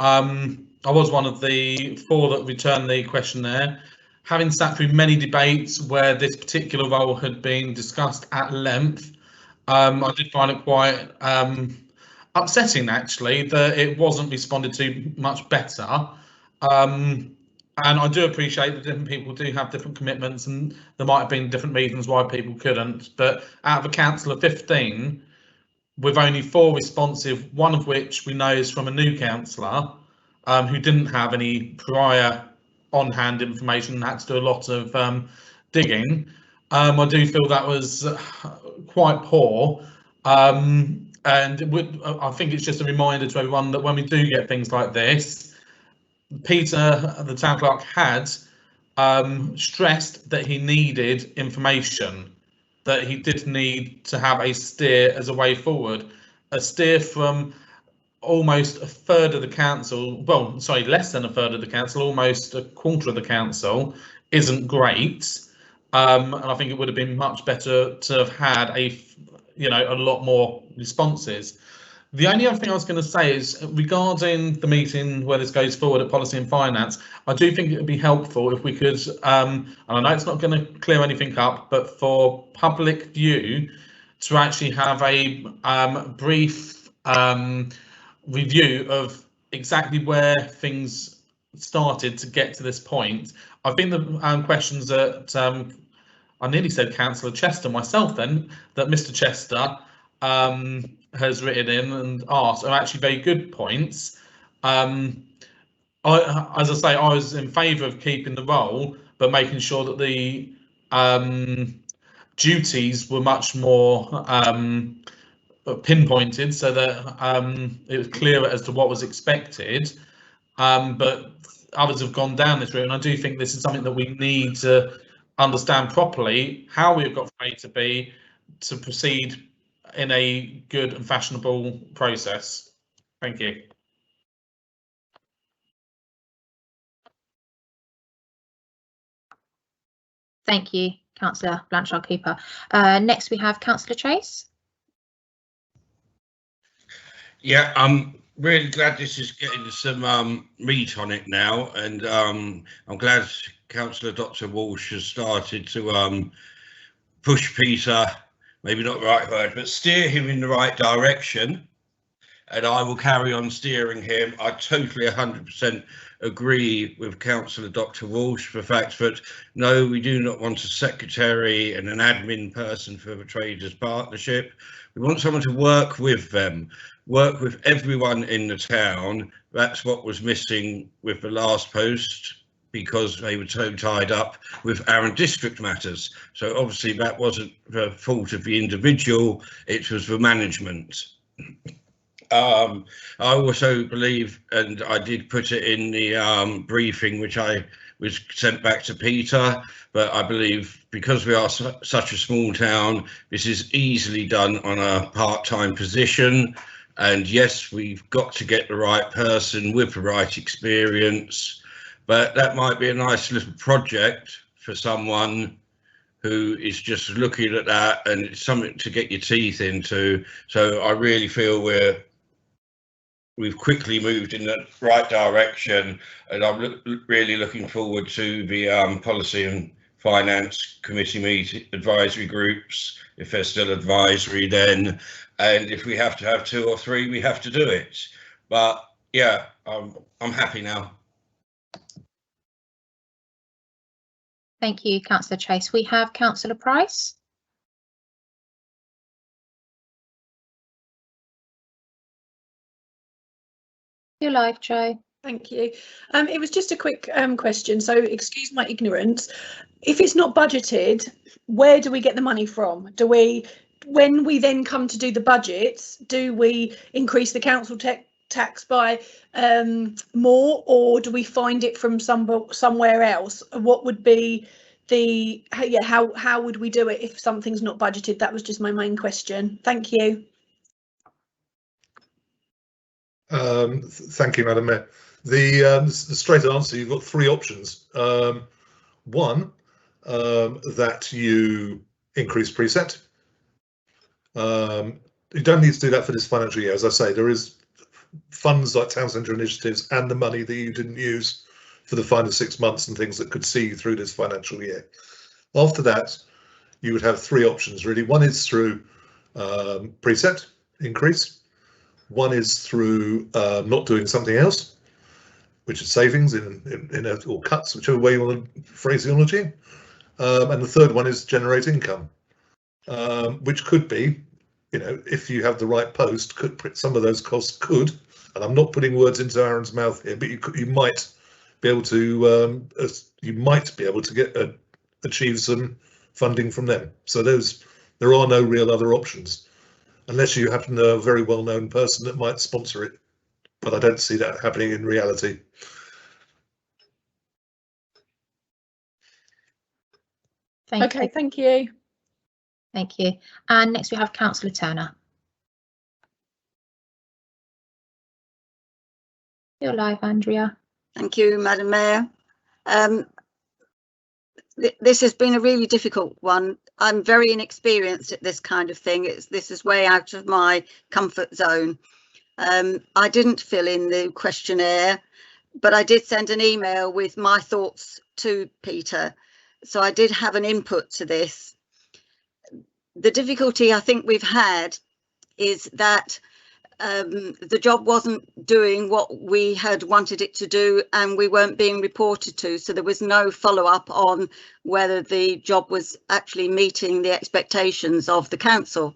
I was one of the 4 that returned the questionnaire. Having sat through many debates where this particular role had been discussed at length, I did find it quite upsetting, actually, that it wasn't responded to much better. And I do appreciate that different people do have different commitments, and there might have been different reasons why people couldn't. But out of a council of 15, with only 4 responsive, one of which we know is from a new councillor who didn't have any prior on-hand information and had to do a lot of digging, I do feel that was quite poor. And I think it's just a reminder to everyone that when we do get things like this, Peter, the town clerk, had stressed that he needed information, that he did need to have a steer as a way forward. A steer from almost a third of the council, well, sorry, less than a third of the council, almost a quarter of the council, isn't great. And I think it would have been much better to have had a lot more responses. The only other thing I was going to say is regarding the meeting where this goes forward at Policy and Finance, I do think it would be helpful if we could, and I know it's not going to clear anything up, but for public view, to actually have a brief review of exactly where things started to get to this point. I think the questions that I nearly said Councillor Chester myself then, that Mr. Chester has written in and asked are actually very good points. As I say, I was in favour of keeping the role, but making sure that the duties were much more pinpointed, so that it was clearer as to what was expected. But others have gone down this route, and I do think this is something that we need to understand properly, how we've got from A to B to proceed in a good and fashionable process. Thank you. Thank you, Councillor Blanchard Cooper. Next we have Councillor Chase. Yeah, I'm really glad this is getting some meat on it now, and I'm glad Councillor Dr. Walsh has started to push Peter, maybe not the right word, but steer him in the right direction. And I will carry on steering him. I totally 100% agree with Councillor Dr. Walsh for the fact that no, we do not want a secretary and an admin person for the Traders Partnership. We want someone to work with them, work with everyone in the town. That's what was missing with the last post, because they were so tied up with Arran district matters. So obviously that wasn't the fault of the individual, it was the management. I also believe, and I did put it in the briefing which I was sent back to Peter, but I believe because we are such a small town, this is easily done on a part-time position. And yes, we've got to get the right person with the right experience, but that might be a nice little project for someone who is just looking at that, and it's something to get your teeth into. So I really feel we've quickly moved in the right direction, and I'm really looking forward to the Policy and Finance Committee advisory groups, if they're still advisory then, and if we have to have 2 or 3, we have to do it. But yeah, I'm happy now. Thank you, Councillor Chase. We have Councillor Price. You're live, Joe. Thank you. It was just a quick question, so excuse my ignorance. If it's not budgeted, where do we get the money from? Do we, when we then come to do the budgets, do we increase the council tax by more, or do we find it from somewhere else? What would be the, how would we do it if something's not budgeted? That was just my main question. Thank you. Thank you, Madam Mayor. The straight answer, you've got 3 options. One, that you increase preset. You don't need to do that for this financial year. As I say, there is funds like Town Centre initiatives and the money that you didn't use for the final 6 months and things that could see you through this financial year. After that, you would have 3 options really. One is through preset increase. One is through not doing something else, which is savings or cuts, whichever way you want the phraseology. And the third one is generate income, which could be, you know, if you have the right post, some of those costs could, and I'm not putting words into Aaron's mouth here, but you might be able to achieve some funding from them. So there are no real other options, unless you happen to know a very well-known person that might sponsor it. But I don't see that happening in reality. Thank you. Thank you. And next we have Councillor Turner. You're live, Andrea. Thank you, Madam Mayor. This has been a really difficult one. I'm very inexperienced at this kind of thing. This is way out of my comfort zone. I didn't fill in the questionnaire, but I did send an email with my thoughts to Peter. So I did have an input to this. The difficulty I think we've had is that the job wasn't doing what we had wanted it to do, and we weren't being reported to. So there was no follow up on whether the job was actually meeting the expectations of the council.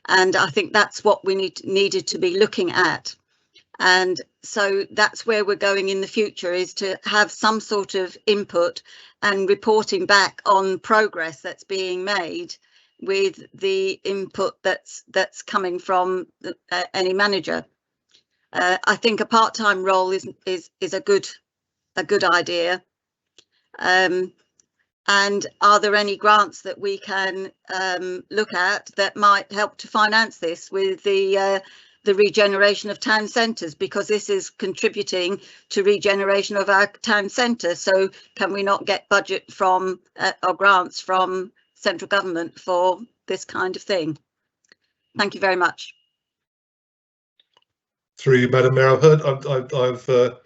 And I think that's what we needed to be looking at. And so that's where we're going in the future, is to have some sort of input and reporting back on progress that's being made with the input that's coming from any manager. I think a part-time role is a good idea. And are there any grants that we can look at that might help to finance this with the regeneration of town centres, because this is contributing to regeneration of our town centre. So can we not get budget from or grants from central government for this kind of thing? Thank you very much. Through you, Madam Mayor, I've heard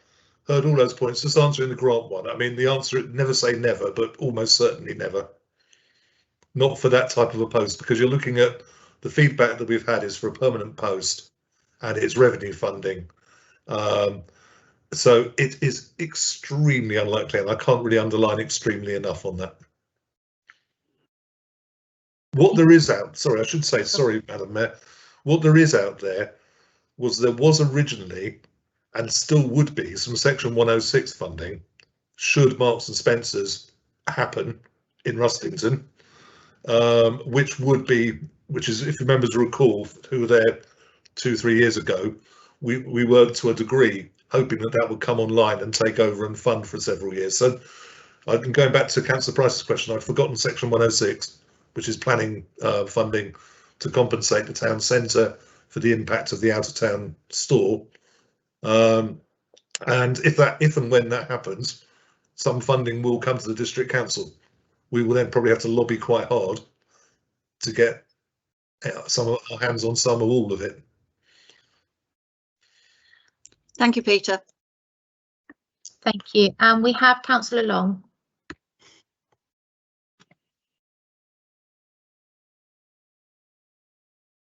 all those points. Just answering the grant one. I mean, the answer, never say never, but almost certainly never. Not for that type of a post, because you're looking at the feedback that we've had is for a permanent post and it's revenue funding. So it is extremely unlikely, and I can't really underline extremely enough on that. What there is out, sorry, I should say, sorry, Madam Mayor, what there is out there was originally, and still would be, some Section 106 funding should Marks and Spencer's happen in Rustington, which is, if members recall, who were there 2-3 years ago, we worked to a degree hoping that would come online and take over and fund for several years. So I'm going back to Councillor Price's question. I'd forgotten Section 106, which is planning funding to compensate the town centre for the impact of the out of town store. And if and when that happens, some funding will come to the district council. We will then probably have to lobby quite hard to get some of our hands on some or all of it. Thank you, Peter. Thank you. And we have Councillor Long.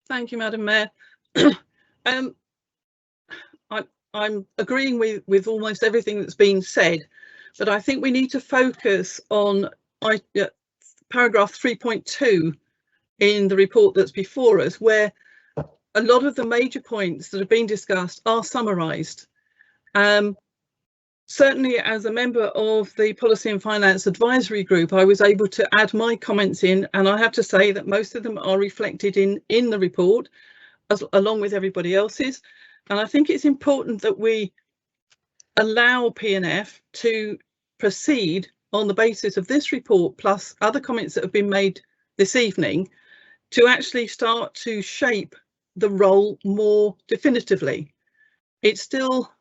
Thank you, Madam Mayor. I'm agreeing with almost everything that's been said, but I think we need to focus on paragraph 3.2 in the report that's before us, where a lot of the major points that have been discussed are summarised. Certainly, as a member of the Policy and Finance Advisory Group, I was able to add my comments in, and I have to say that most of them are reflected in the report, along with everybody else's. And I think it's important that we allow P&F to proceed on the basis of this report, plus other comments that have been made this evening, to actually start to shape the role more definitively. It's still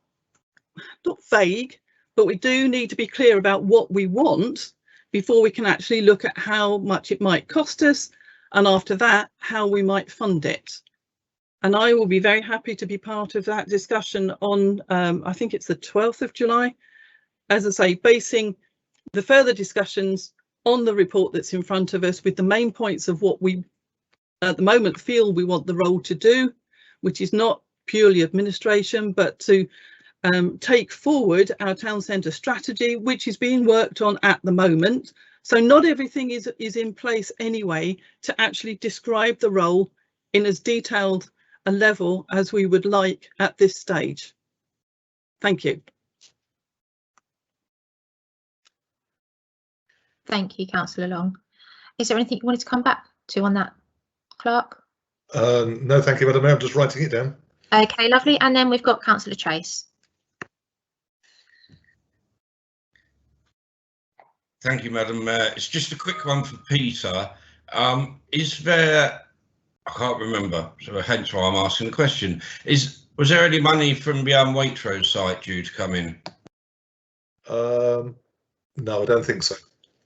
not vague, but we do need to be clear about what we want before we can actually look at how much it might cost us, and after that, how we might fund it. And I will be very happy to be part of that discussion on, I think it's the 12th of July, as I say, basing the further discussions on the report that's in front of us with the main points of what we at the moment feel we want the role to do, which is not purely administration, but to take forward our town centre strategy, which is being worked on at the moment. So not everything is in place anyway to actually describe the role in as detailed a level as we would like at this stage. Thank you. Thank you, Councillor Long. Is there anything you wanted to come back to on that, Clerk? No, thank you, Madam Mayor. I'm just writing it down. Okay, lovely. And then we've got Councillor Chase. Thank you, Madam Mayor. It's just a quick one for Peter. Is there, I can't remember, so hence why I'm asking the question, was there any money from beyond Waitrose site due to come in? No, I don't think so.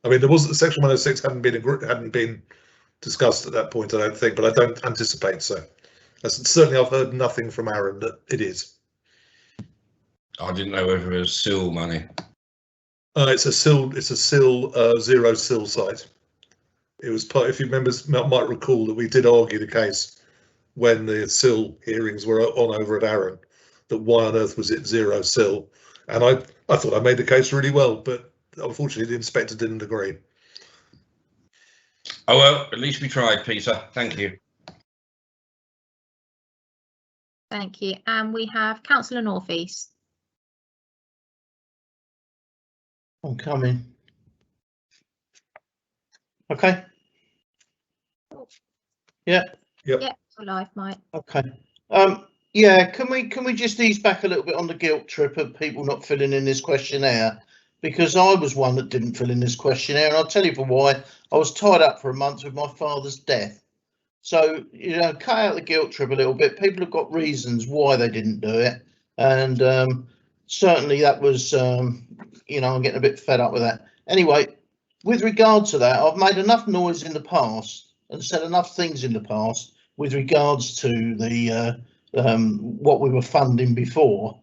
I mean, there was Section 106 hadn't been discussed at that point, I don't think, but I don't anticipate so. Certainly, I've heard nothing from Aaron that it is. I didn't know whether it was SIL money. It's a SIL zero SIL site. It was part. If you members might recall that we did argue the case when the sill hearings were on over at Arran, that why on earth was it 0 sill? And I thought I made the case really well, but unfortunately the inspector didn't agree. Oh, well, at least we tried, Peter. Thank you. Thank you. And we have Councillor North East. I'm coming. Okay. Yeah. Yep. Yep, for live, Mike. Okay. Yeah, can we just ease back a little bit on the guilt trip of people not filling in this questionnaire? Because I was one that didn't fill in this questionnaire, and I'll tell you for why. I was tied up for a month with my father's death. So, you know, cut out the guilt trip a little bit. People have got reasons why they didn't do it. And certainly that was, you know, I'm getting a bit fed up with that. Anyway, with regard to that, I've made enough noise in the past and said enough things in the past with regards to the what we were funding before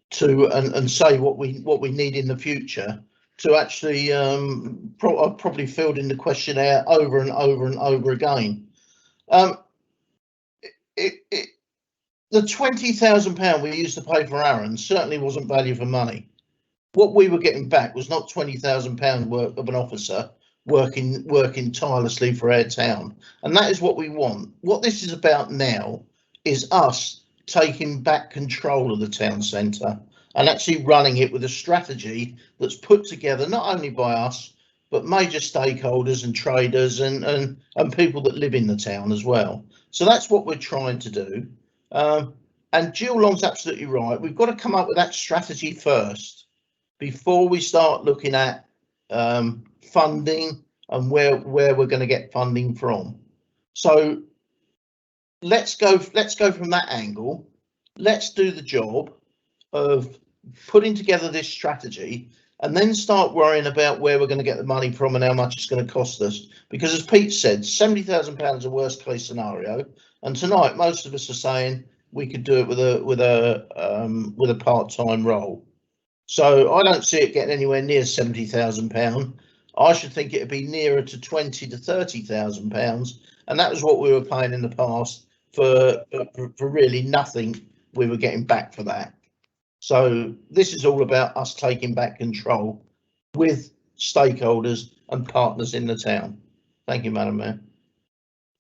to and say what we need in the future to actually I've probably filled in the questionnaire over and over and over again. The £20,000 we used to pay for Arran certainly wasn't value for money. What we were getting back was not £20,000 work of an officer working tirelessly for our town, and that is what we want. What this is about now is us taking back control of the town centre and actually running it with a strategy that's put together not only by us but major stakeholders and traders and people that live in the town as well. So that's what we're trying to do. And Jill Long's absolutely right. We've got to come up with that strategy first before we start looking at funding and where we're going to get funding from. So let's go from that angle. Let's do the job of putting together this strategy and then start worrying about where we're going to get the money from and how much it's going to cost us. Because as Pete said, £70,000 is a worst case scenario. And tonight, most of us are saying we could do it with a part-time role. So I don't see it getting anywhere near £70,000. I should think it'd be nearer to £20,000 to £30,000, and that was what we were paying in the past for really nothing. We were getting back for that. So this is all about us taking back control with stakeholders and partners in the town. Thank you, Madam Mayor.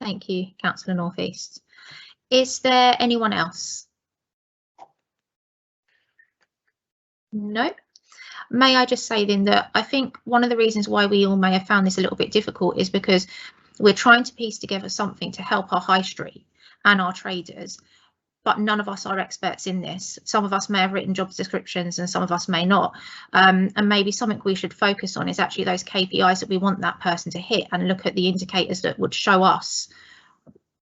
Thank you, Councillor North East. Is there anyone else? No. May I just say then that I think one of the reasons why we all may have found this a little bit difficult is because we're trying to piece together something to help our high street and our traders, but none of us are experts in this. Some of us may have written job descriptions and some of us may not. And maybe something we should focus on is actually those KPIs that we want that person to hit and look at the indicators that would show us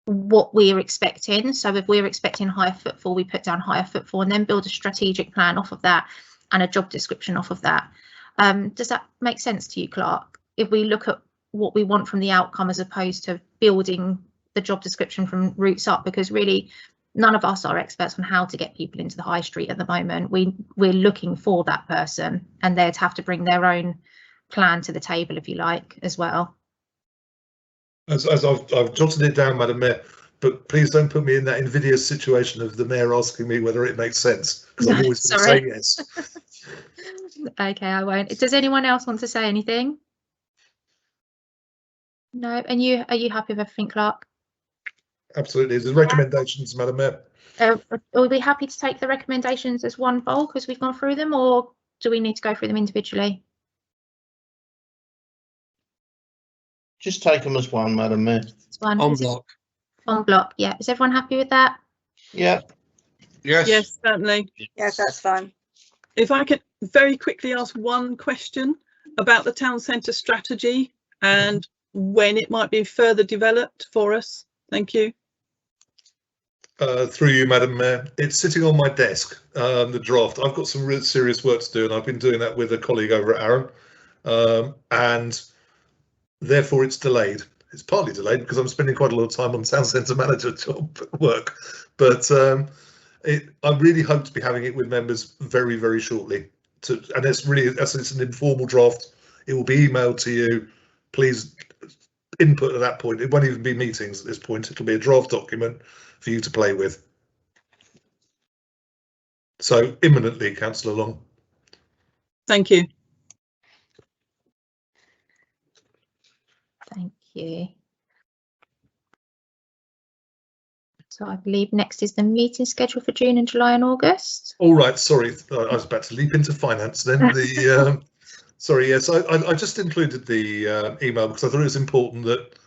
what we're expecting. So if we're expecting higher footfall, we put down higher footfall and then build a strategic plan off of that and a job description off of that. Does that make sense to you, Clark? If we look at what we want from the outcome as opposed to building the job description from roots up, because really none of us are experts on how to get people into the high street at the moment. We're looking for that person and they'd have to bring their own plan to the table, if you like, as well. As I've jotted it down, Madam Mayor, but please don't put me in that invidious situation of the mayor asking me whether it makes sense, because I'm always going to say yes. Okay, I won't. Does anyone else want to say anything? No. And are you happy with everything, Clark? Absolutely. There's recommendations, Madam Mayor. Are we happy to take the recommendations as one bulk because we've gone through them, or do we need to go through them individually? Just take them as one, Madam Mayor. One. On block. On block, yeah. Is everyone happy with that? Yeah. Yes. Yes, certainly. Yes, that's fine. If I could very quickly ask one question about the town centre strategy and when it might be further developed for us. Thank you. Through you, Madam Mayor, it's sitting on my desk, the draft. I've got some real serious work to do, and I've been doing that with a colleague over at Arran, and therefore it's delayed. It's partly delayed because I'm spending quite a lot of time on town centre manager job work, but I really hope to be having it with members very, very shortly. And it's an informal draft. It will be emailed to you. Please input at that point. It won't even be meetings at this point. It'll be a draft document for you to play with. So imminently, Councillor Long. Thank you. Thank you. So I believe next is the meeting schedule for June and July and August. All right, sorry, I was about to leap into finance then. The sorry, yes, I just included the email because I thought it was important that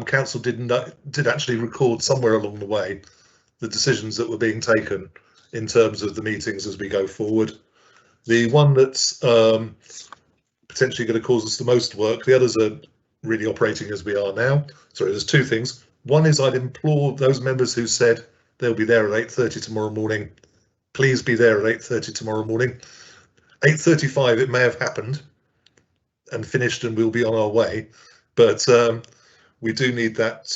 council did actually record somewhere along the way the decisions that were being taken in terms of the meetings as we go forward. The one that's potentially going to cause us the most work, the others are really operating as we are now. Sorry, there's two things. One is I'd implore those members who said they'll be there at 8:30 tomorrow morning, please be there at 8:30 tomorrow morning. 8:35 it may have happened and finished and we'll be on our way, but we do need that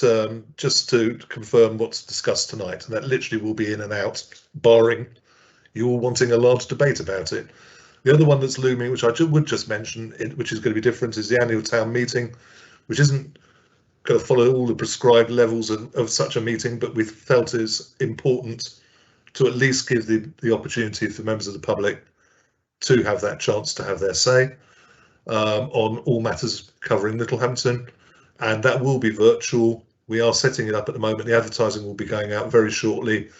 just to confirm what's discussed tonight, and that literally will be in and out, barring you all wanting a large debate about it. The other one that's looming, which I would just mention, which is going to be different, is the annual town meeting, which isn't going to follow all the prescribed levels of such a meeting, but we felt is important to at least give the opportunity for members of the public to have that chance to have their say on all matters covering Littlehampton, and that will be virtual. We are setting it up at the moment. The advertising will be going out very shortly.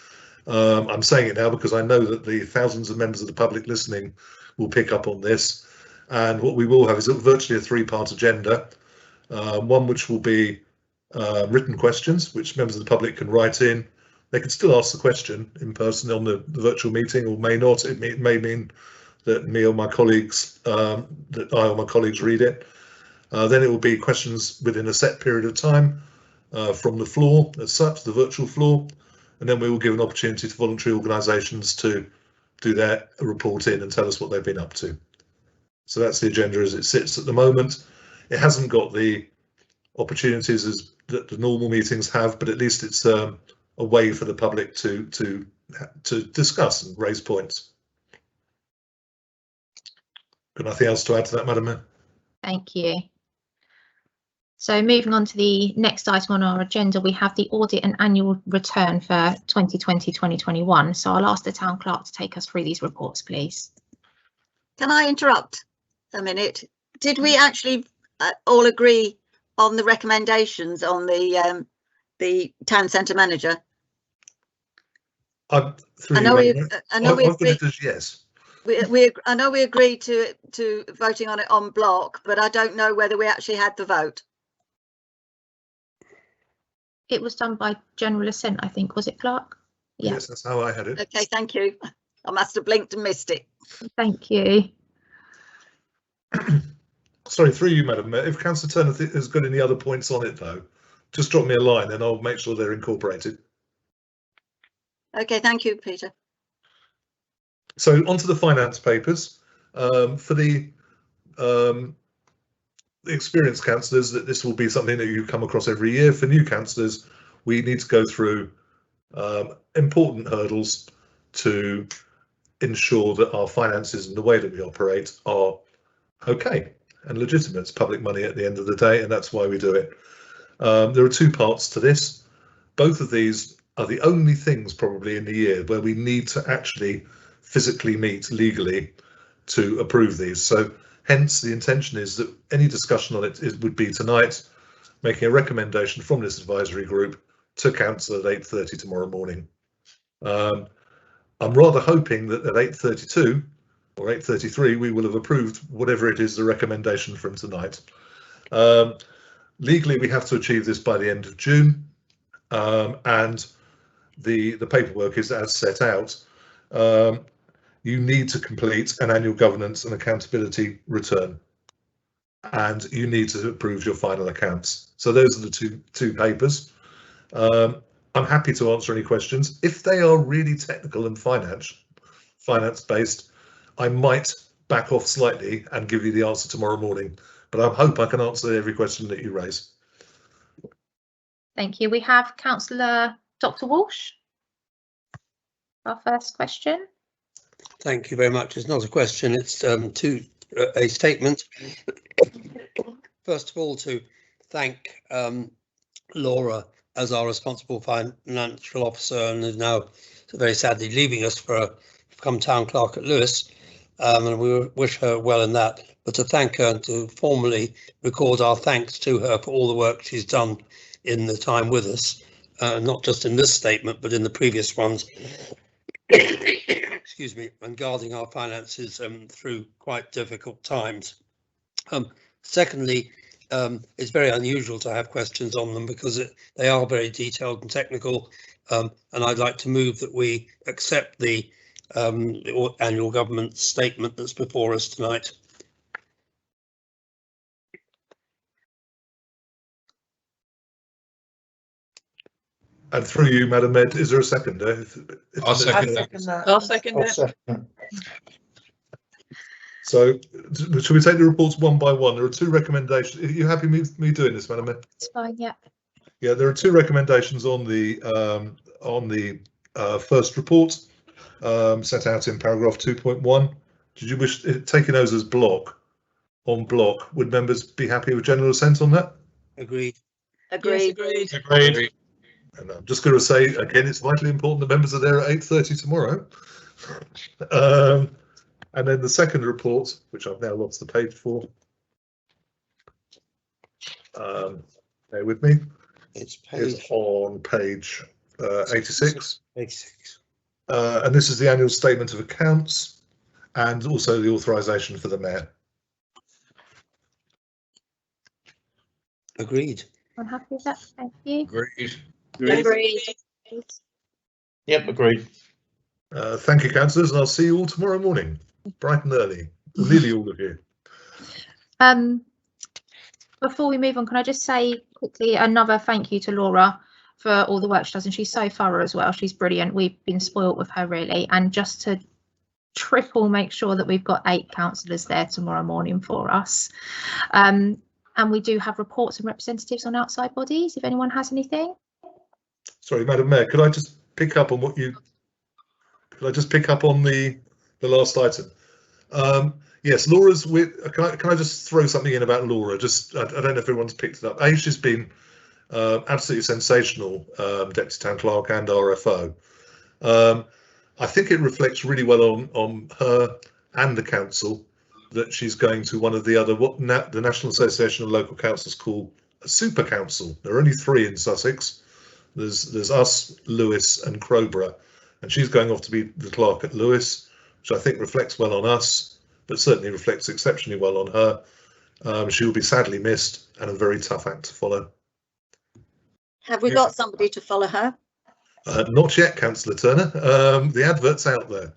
I'm saying it now because I know that the thousands of members of the public listening will pick up on this, and what we will have is virtually a three-part agenda. One which will be written questions, which members of the public can write in. They can still ask the question in person on the virtual meeting, or may not. It may mean that me or my colleagues, that I or my colleagues read it. Then it will be questions within a set period of time from the floor, as such, the virtual floor, and then we will give an opportunity to voluntary organisations to do their report in and tell us what they've been up to. So that's the agenda as it sits at the moment. It hasn't got the opportunities as that the normal meetings have, but at least it's a way for the public to discuss and raise points. Got nothing else to add to that, Madam Mayor? Thank you. So moving on to the next item on our agenda, we have the audit and annual return for 2020-2021. So I'll ask the town clerk to take us through these reports, please. Can I interrupt a minute? Did we actually all agree on the recommendations on the town centre manager? I know we agreed. Yes. I know we agreed to voting on it en bloc, but I don't know whether we actually had the vote. It was done by general assent, I think. Was it, Clark? Yeah. Yes, that's how I had it. Okay, thank you. I must have blinked and missed it. Thank you. Sorry, through you, Madam Mayor. If Councillor Turner has got any other points on it, though, just drop me a line and I'll make sure they're incorporated. Okay, thank you, Peter. So onto the finance papers. For the experienced councillors, that this will be something that you come across every year. For new councillors, we need to go through important hurdles to ensure that our finances and the way that we operate are okay and legitimate. It's public money at the end of the day, and that's why we do it. There are two parts to this. Both of these are the only things probably in the year where we need to actually physically meet legally to approve these. So hence the intention is that any discussion on it would be tonight, making a recommendation from this advisory group to council at 8:30 tomorrow morning. I'm rather hoping that at 8:32 or 8:33 we will have approved whatever it is the recommendation from tonight. Legally we have to achieve this by the end of June, and the paperwork is as set out. You need to complete an annual governance and accountability return, and you need to approve your final accounts. So those are the two papers. I'm happy to answer any questions. If they are really technical and finance based, I might back off slightly and give you the answer tomorrow morning, but I hope I can answer every question that you raise. Thank you. We have Councillor Dr. Walsh. Our first question. Thank you very much. It's not a question, it's a statement. First of all, to thank Laura as our responsible financial officer, and is now very sadly leaving us for become town clerk at Lewes. And we wish her well in that. But to thank her and to formally record our thanks to her for all the work she's done in the time with us, not just in this statement, but in the previous ones. Excuse me, and guarding our finances through quite difficult times. Secondly, it's very unusual to have questions on them because they are very detailed and technical, and I'd like to move that we accept the annual government statement that's before us tonight. And through you, Madam Mayor, is there a seconder? I'll second that. I'll second it. So, should we take the reports one by one? There are two recommendations. Are you happy with me doing this, Madam Mayor? It's fine, yeah. Yeah, there are two recommendations on the first report set out in paragraph 2.1. Did you wish taking those as block? Would members be happy with general assent on that? Agreed. Agreed. Yes, Agreed. And I'm just going to say again, it's vitally important that members are there at 8:30 tomorrow. And then the second report, which I've now lost the page for. Bear with me. It's on page 86. 86. And this is the annual statement of accounts and also the authorisation for the mayor. Agreed. I'm happy with that. Thank you. Agreed. Agreed. Yep, agreed. Thank you, councillors, and I'll see you all tomorrow morning, bright and early. Nearly all of you. Before we move on, can I just say quickly another thank you to Laura for all the work she does, and she's so thorough as well. She's brilliant. We've been spoilt with her really, and just to triple make sure that we've got 8 councillors there tomorrow morning for us. And we do have reports and representatives on outside bodies if anyone has anything. Sorry, Madam Mayor, could I just pick up on what you? Could I just pick up on the last item? Yes, Laura's with. Can I just throw something in about Laura? Just I don't know if everyone's picked it up. She's been absolutely sensational, Deputy Town Clerk and RFO. I think it reflects really well on her and the council that she's going to one of the other what the National Association of Local Councils call a super council. There are only 3 in Sussex. There's us, Lewes, and Crowborough, and she's going off to be the clerk at Lewes, which I think reflects well on us, but certainly reflects exceptionally well on her. She will be sadly missed and a very tough act to follow. Have we got somebody to follow her? Not yet, Councillor Turner. The advert's out there.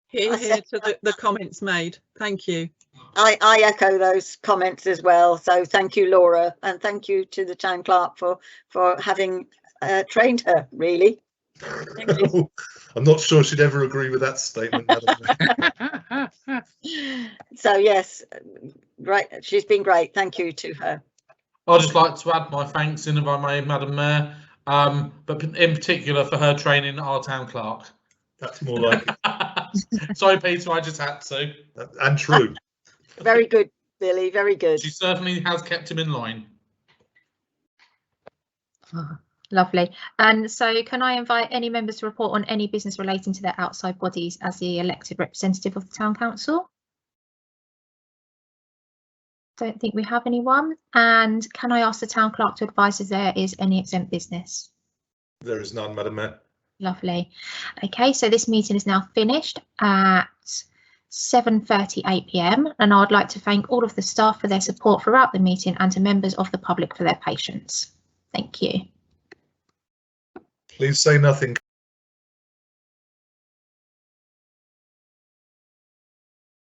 Here to the comments made. Thank you. I echo those comments as well. So thank you, Laura, and thank you to the town clerk for having trained her, really. Thank you. I'm not sure she'd ever agree with that statement. So yes, right. She's been great. Thank you to her. I'd just like to add my thanks in, if I may, Madam Mayor, but in particular for her training our town clerk. That's more like it. Sorry, Peter, I just had to. And true. Very good, Billy. Very good. She certainly has kept him in line. Oh, lovely. And so can I invite any members to report on any business relating to their outside bodies as the elected representative of the town council? Don't think we have anyone. And can I ask the town clerk to advise if there is any exempt business? There is none, Madam Mayor. Lovely. Okay, so this meeting is now finished at 7:38 p.m. and I would like to thank all of the staff for their support throughout the meeting and to members of the public for their patience. Thank you. Please say nothing.